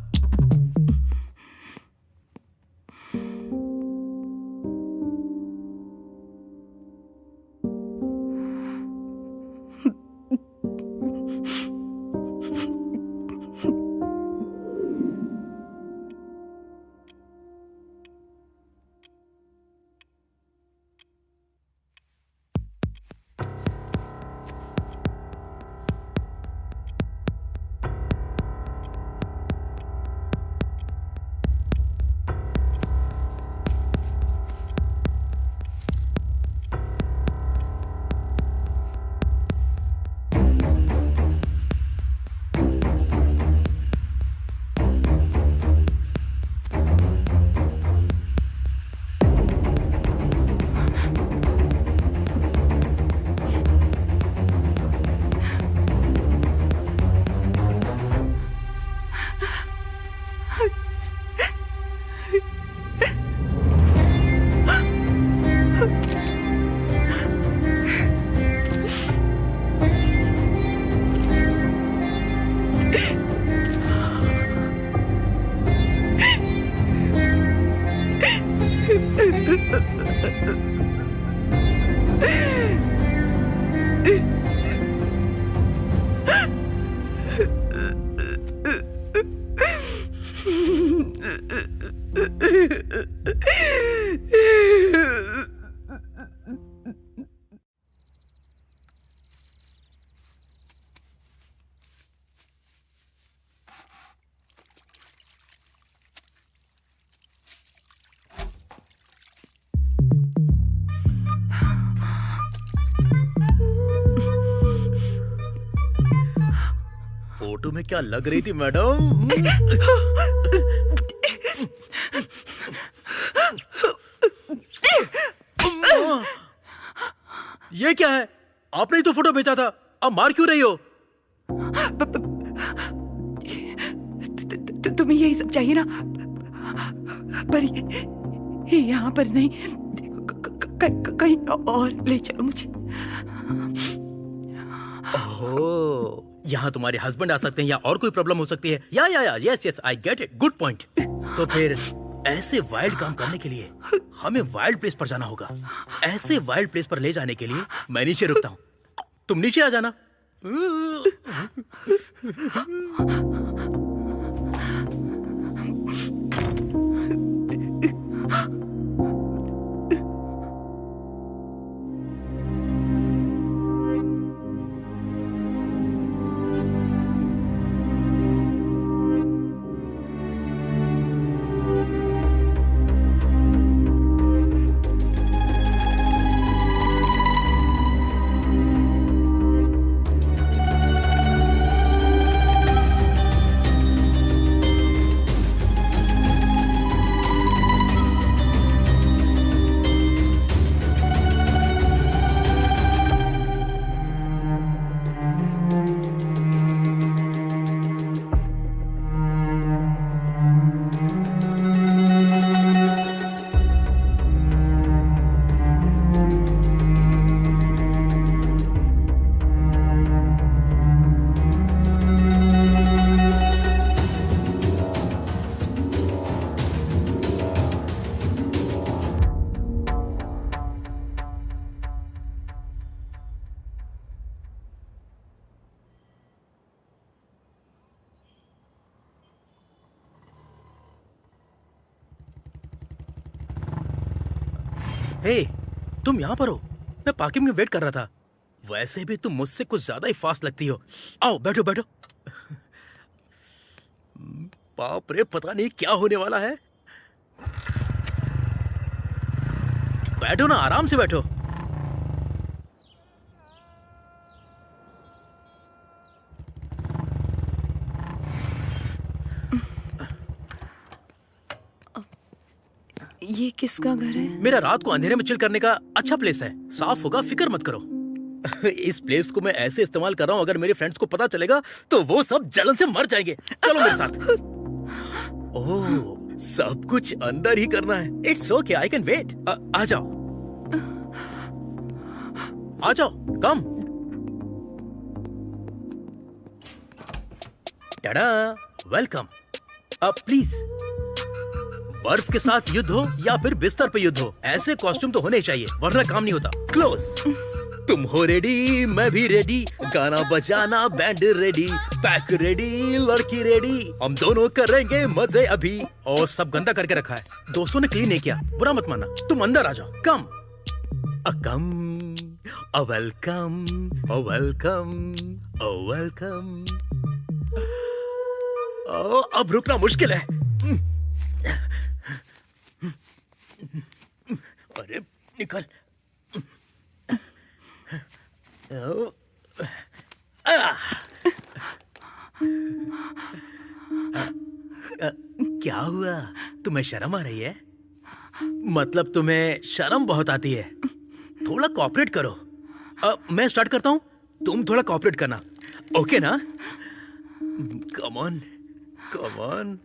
फोटो में क्या लग रही थी मैडम? ये क्या है? आपने ही तो फोटो भेजा था, अब मार क्यों रही हो? तुम्हें यही सब चाहिए ना? पर यहाँ पर नहीं, कहीं और ले चलो मुझे। ओह, यहाँ तुम्हारे हस्बैंड आ सकते हैं या और कोई प्रॉब्लम हो सकती है। या yes I get it, good point. तो फिर ऐसे वाइल्ड काम करने के लिए हमें वाइल्ड प्लेस पर जाना होगा। ऐसे वाइल्ड प्लेस पर ले जाने के लिए मैं नीचे रुकता हूँ, तुम नीचे आ जाना। हे, तुम यहाँ पर हो? मैं पार्किंग में वेट कर रहा था। वैसे भी तुम मुझसे कुछ ज्यादा ही फास्ट लगती हो। आओ बैठो बैठो। बाप रे, पता नहीं क्या होने वाला है। बैठो ना, आराम से बैठो। ये किसका घर है? मेरा रात को अंधेरे में चिल करने का अच्छा प्लेस है। साफ होगा, फिक्र मत करो। इस प्लेस को मैं ऐसे इस्तेमाल कर रहा हूँ, अगर मेरे फ्रेंड्स को पता चलेगा तो वो सब जलन से मर जाएंगे। चलो मेरे साथ। ओह, सब कुछ अंदर ही करना है। It's okay, I can wait. आ जाओ, आ जाओ, कम। टाडा, वेलकम। प्लीज, बर्फ के साथ युद्ध हो या फिर बिस्तर पे युद्ध हो, ऐसे कॉस्ट्यूम तो होने चाहिए, वरना काम नहीं होता। क्लोज। तुम हो रेडी, मैं भी रेडी, गाना बजाना बैंड रेडी, पैक रेडी, लड़की रेडी, हम दोनों करेंगे मजे अभी। और सब गंदा करके रखा है, दोस्तों ने क्लीन नहीं किया, बुरा मत मानना। तुम अंदर आ जाओ, come come. Welcome, welcome, welcome. अब रुकना मुश्किल है। अरे निकल। क्या हुआ, तुम्हें शर्म आ रही है? मतलब तुम्हें शर्म बहुत आती है। थोड़ा कोऑपरेट करो। मैं स्टार्ट करता हूँ, तुम थोड़ा कोऑपरेट करना, ओके ना? Come on, come on.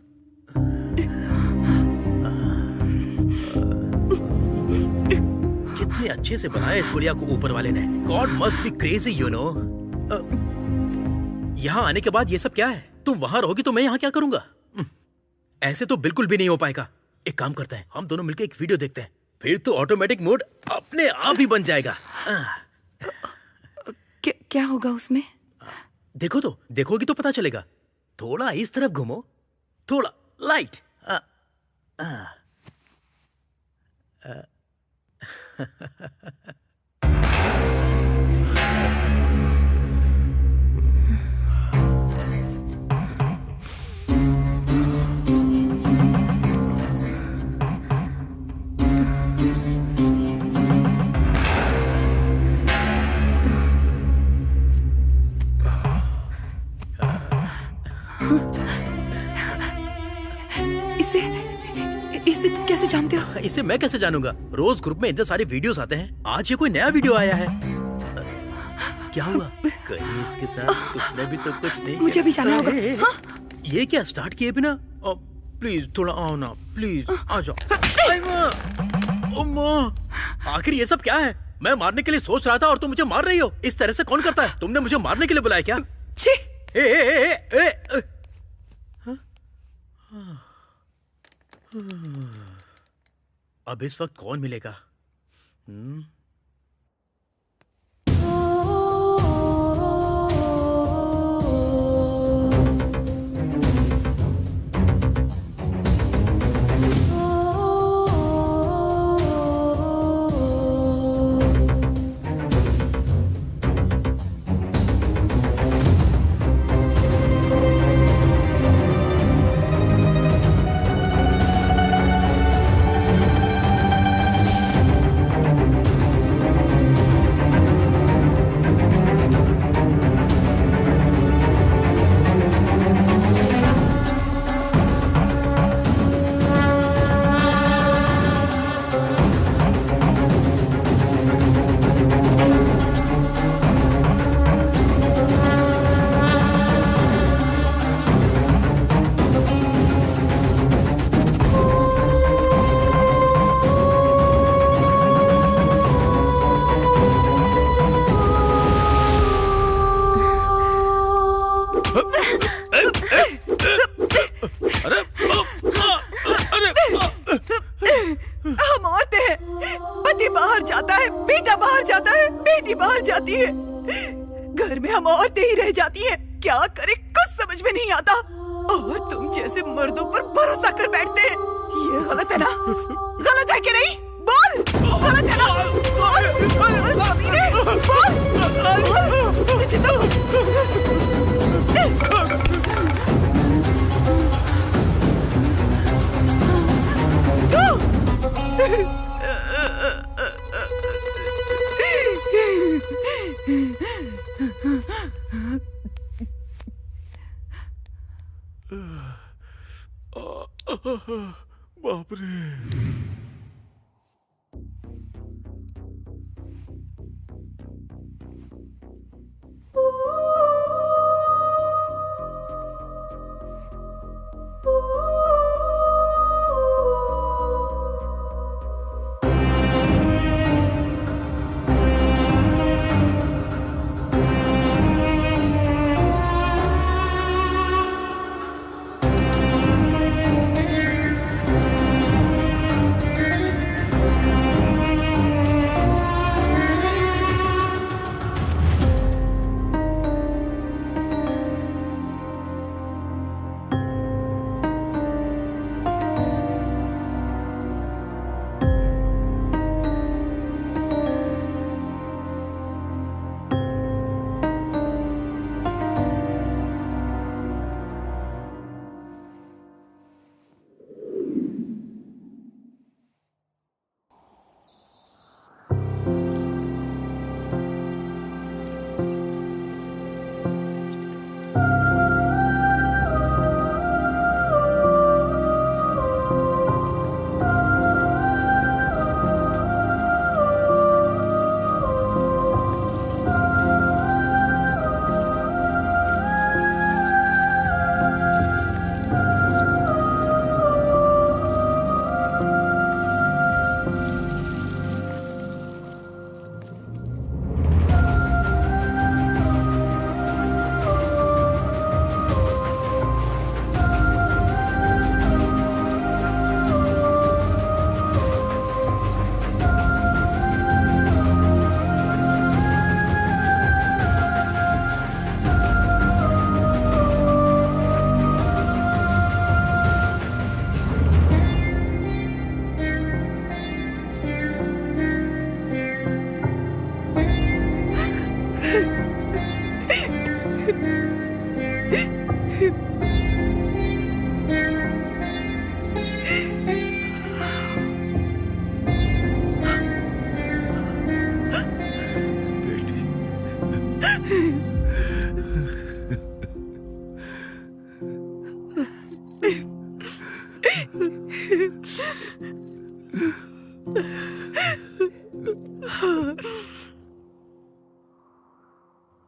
कितने अच्छे से बनाया इस गुड़िया को ऊपर वाले ने। God must be crazy, you know. यहाँ आने के बाद ये सब क्या है? तुम वहां रहोगी तो मैं यहाँ क्या करूंगा? ऐसे तो बिल्कुल भी नहीं हो पाएगा। एक काम करते हैं, हम दोनों मिलकर एक वीडियो देखते हैं, फिर तो ऑटोमेटिक मोड अपने आप ही बन जाएगा। क्या होगा उसमें? देखो तो, देखोगी तो पता चलेगा। थोड़ा इस तरफ घूमो, थोड़ा लाइट। इसे तुम कैसे जानते हो? इसे मैं कैसे जानूंगा? रोज ग्रुप में इतने सारे वीडियोस आते हैं, आज ये कोई नया वीडियो आया है। क्या हुआ? कहीं इसके साथ तुमने भी तो कुछ नहीं? मुझे भी जाना होगा। ये क्या स्टार्ट किए बिना? प्लीज थोड़ा आओ ना, प्लीज आ जाओ। आखिर ये सब क्या है? मैं मारने के लिए सोच रहा था और तुम मुझे मार रही हो। इस तरह से कौन करता है? तुमने मुझे मारने के लिए बुलाया क्या? अब इस वक्त कौन मिलेगा? हम औरतें हैं, पति बाहर जाता है, बेटा बाहर जाता है, बेटी बाहर जाती है, घर में हम औरतें ही रह जाती हैं। क्या करें कुछ समझ में नहीं आता। और तुम जैसे मर्दों पर भरोसा कर बैठते हैं। ये गलत है ना? गलत है कि नहीं? बोल, गलत है बाप रे।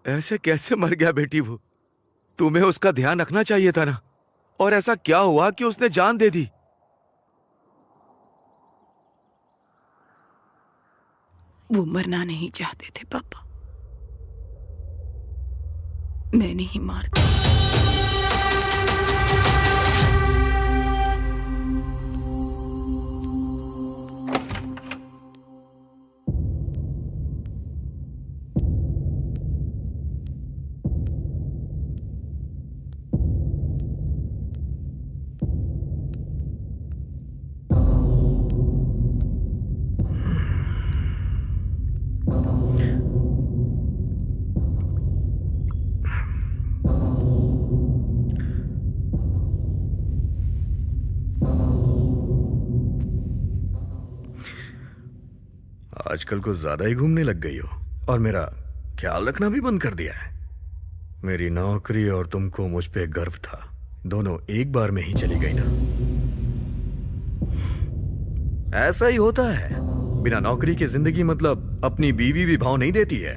ऐसे कैसे मर गया बेटी वो? तुम्हें उसका ध्यान रखना चाहिए था ना। और ऐसा क्या हुआ कि उसने जान दे दी? वो मरना नहीं चाहते थे पापा, मैंने ही मार दिया। आजकल कुछ ज्यादा ही घूमने लग गई हो और मेरा ख्याल रखना भी बंद कर दिया है। मेरी नौकरी और तुमको मुझ पे गर्व था, दोनों एक बार में ही चली गई ना। ऐसा ही होता है, बिना नौकरी के जिंदगी मतलब अपनी बीवी भी भाव नहीं देती है।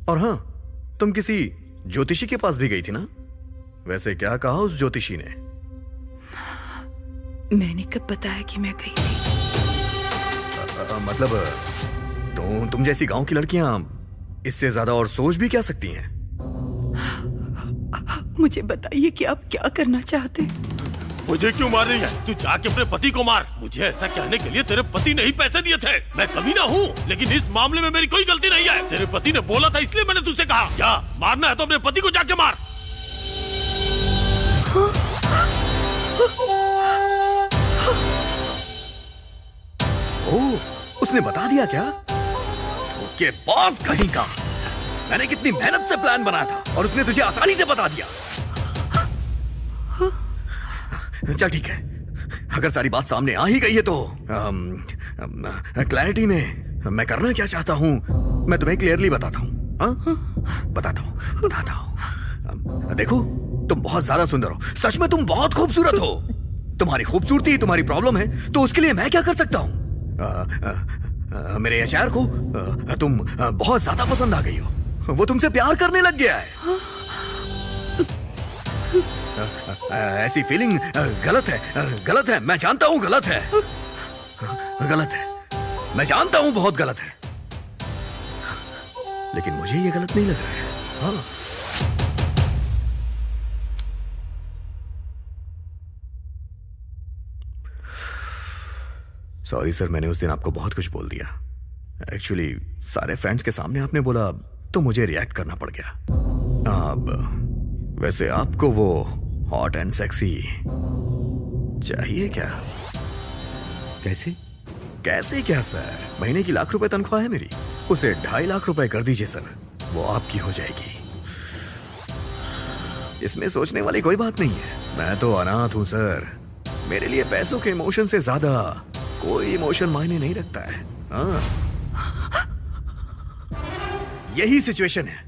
और हाँ, तुम किसी ज्योतिषी के पास भी गई थी ना? वैसे क्या कहा उस ज्योतिषी ने? मैंने कब बताया कि मैं गई थी? मतलब तुम जैसी गांव की लड़कियां इससे ज्यादा और सोच भी क्या सकती हैं? मुझे बताइए कि आप क्या करना चाहते हैं? मुझे क्यों मार रही है? तू जाके अपने पति को मार। मुझे ऐसा कहने के लिए तेरे पति ने ही पैसे दिए थे। मैं कमीना हूँ, लेकिन इस मामले में मेरी कोई गलती नहीं है। तेरे पति ने बोला था इसलिए मैंने तुझसे कहा, जा मारना है तो अपने पति को जाके मार। ओह, उसने बता दिया क्या? के बॉस कहीं का। मैंने कितनी मेहनत से प्लान बनाया था और उसने तुझे आसानी से बता दिया। चल ठीक है, अगर सारी बात सामने आ ही गई है तो क्लैरिटी में मैं करना क्या चाहता हूं मैं तुम्हें क्लियरली बताता हूं। बताता हूं। देखो, तुम बहुत ज्यादा सुंदर हो, सच में तुम बहुत खूबसूरत हो। तुम्हारी खूबसूरती ही तुम्हारी प्रॉब्लम है, तो उसके लिए मैं क्या कर सकता हूँ? मेरे एचआर को तुम बहुत ज्यादा पसंद आ गई हो, वो तुमसे प्यार करने लग गया है। ऐसी फीलिंग गलत है, मैं जानता हूँ गलत है, मैं जानता हूँ बहुत गलत है, लेकिन मुझे ये गलत नहीं लग रहा है। हाँ, सॉरी सर, मैंने उस दिन आपको बहुत कुछ बोल दिया। एक्चुअली सारे फ्रेंड्स के सामने आपने बोला तो मुझे रिएक्ट करना पड़ गया। अब वैसे आपको वो हॉट एंड सेक्सी चाहिए क्या? कैसे? कैसे क्या सर, महीने की ₹1,00,000 तनख्वाह है मेरी, उसे ₹2.5 लाख कर दीजिए सर, वो आपकी हो जाएगी। इसमें सोचने वाली कोई बात नहीं है, मैं तो अनाथ हूं सर, मेरे लिए पैसों के इमोशन से ज्यादा कोई इमोशन मायने नहीं रखता है। हाँ, यही सिचुएशन है।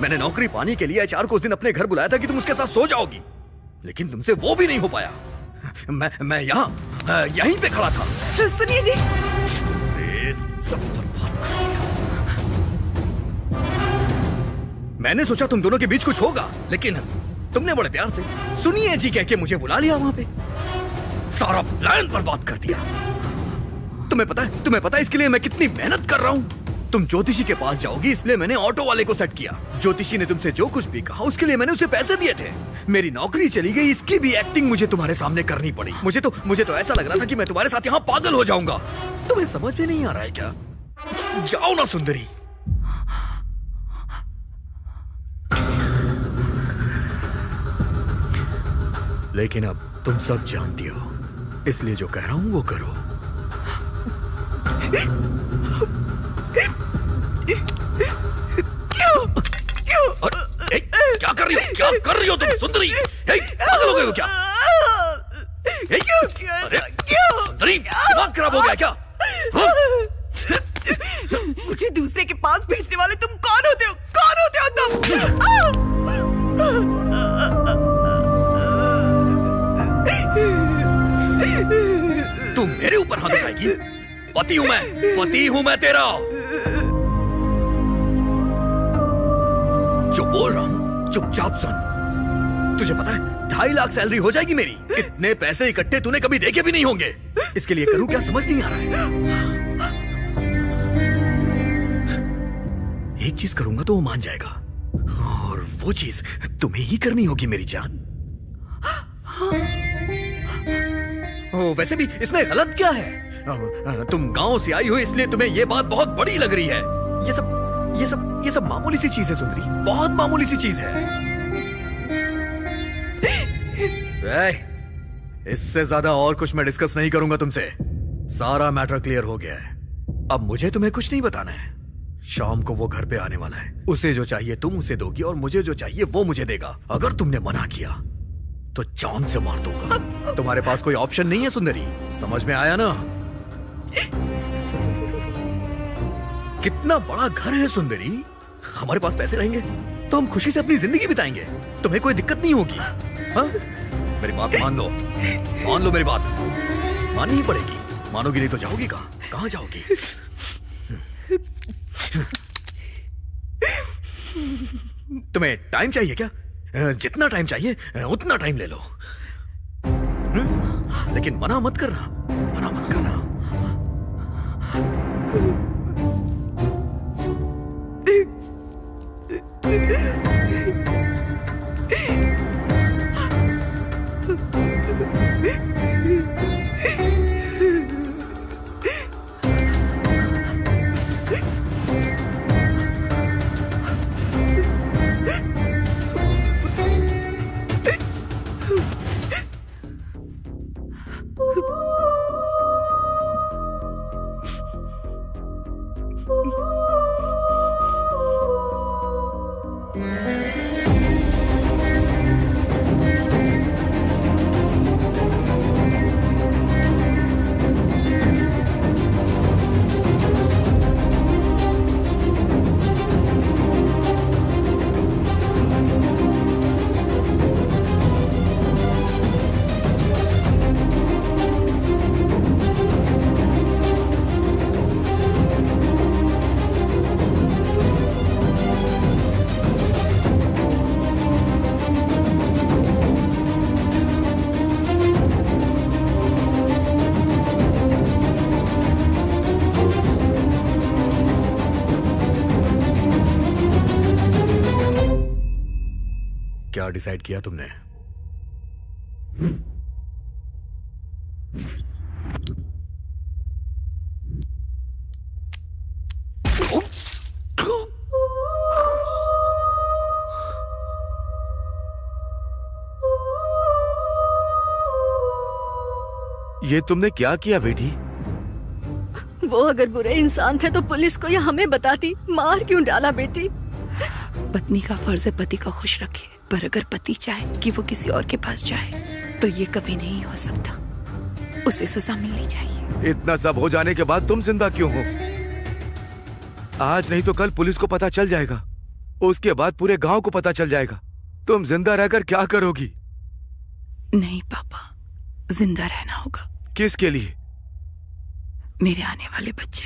मैंने नौकरी पाने के लिए एचआर को उस दिन अपने घर बुलाया था कि तुम उसके साथ सो जाओगी, लेकिन तुमसे वो भी नहीं हो पाया। मैं यहीं पे खड़ा था। सुनिए जी, सब बर्बाद कर दिया। मैंने सोचा तुम दोनों के बीच कुछ होगा, लेकिन तुमने बड़े प्यार से सुनिए जी कह के मुझे बुला लिया वहां पे, सारा प्लान बर्बाद कर दिया। तुम्हें पता है इसके लिए मैं कितनी मेहनत कर रहा हूं? तुम ज्योतिषी के पास जाओगी इसलिए मैंने ऑटो वाले को सेट किया। ज्योतिषी ने तुमसे जो कुछ भी कहा उसके लिए मैंने उसे पैसे दिए थे। मेरी नौकरी चली गई, इसकी भी एक्टिंग मुझे तुम्हारे सामने करनी पड़ी। मुझे तो ऐसा लग रहा था कि मैं तुम्हारे साथ यहाँ पागल हो जाऊंगा। तुम्हें समझ में नहीं आ रहा है क्या? जाओ ना सुंदरी। लेकिन अब तुम सब जानती हो, इसलिए जो कह रहा हूं वो करो। क्या कर रही हो तुम सुंदरी? पागल हो गए हो क्या? सुंदरी, दिमाग खराब हो गया क्या? मुझे दूसरे के पास भेजने वाले तुम कौन होते हो? कौन होते हो तुम? तुम मेरे ऊपर हाथ उठाएगी? पति हूं मैं तेरा। जो बोल रहा हूं चुपचाप सुन। तुझे पता है 2.5 लाख सैलरी हो जाएगी मेरी। इतने पैसे इकट्ठे तूने कभी देखे भी नहीं होंगे। इसके लिए करूं क्या समझ नहीं आ रहा है। एक चीज करूंगा तो वो मान जाएगा, और वो चीज तुम्हें ही करनी होगी मेरी जान। वैसे भी इसमें गलत क्या है? तुम गांव से आई हो इसलिए तुम्हें ये बात बहुत बड़ी लग रही है। ये सब मामूली सी चीज है सुंदरी, बहुत मामूली सी चीज है। इससे ज्यादा और कुछ मैं डिस्कस नहीं करूंगा तुमसे। सारा मैटर क्लियर हो गया है। अब मुझे तुम्हें कुछ नहीं बताना है। शाम को वो घर पे आने वाला है, उसे जो चाहिए तुम उसे दोगी और मुझे जो चाहिए वो मुझे देगा। अगर तुमने मना किया तो जान से मार दूंगा। तुम्हारे पास कोई ऑप्शन नहीं है सुंदरी, समझ में आया ना? कितना बड़ा घर है सुंदरी, हमारे पास पैसे रहेंगे तो हम खुशी से अपनी जिंदगी बिताएंगे, तुम्हें कोई दिक्कत नहीं होगी। हाँ? मेरी बात मान लो मेरी बात माननी ही पड़ेगी। मानोगी नहीं तो जाओगी कहाँ जाओगी? तुम्हें टाइम चाहिए क्या? जितना टाइम चाहिए उतना टाइम ले लो, लेकिन मना मत करना। डिसाइड किया तुमने? ये तुमने क्या किया बेटी? वो अगर बुरे इंसान थे तो पुलिस को या हमें बताती, मार क्यों डाला बेटी? पत्नी का फर्ज है पति को खुश रखे, पर अगर पति चाहे कि वो किसी और के पास जाए तो ये कभी नहीं हो सकता। उसे सजा मिलनी चाहिए। इतना सब हो जाने के बाद तुम जिंदा क्यों हो? आज नहीं तो कल पुलिस को पता चल जाएगा, उसके बाद पूरे गांव को पता चल जाएगा। तुम जिंदा रहकर क्या करोगी? नहीं पापा, जिंदा रहना होगा। किसके लिए? मेरे आने वाले बच्चे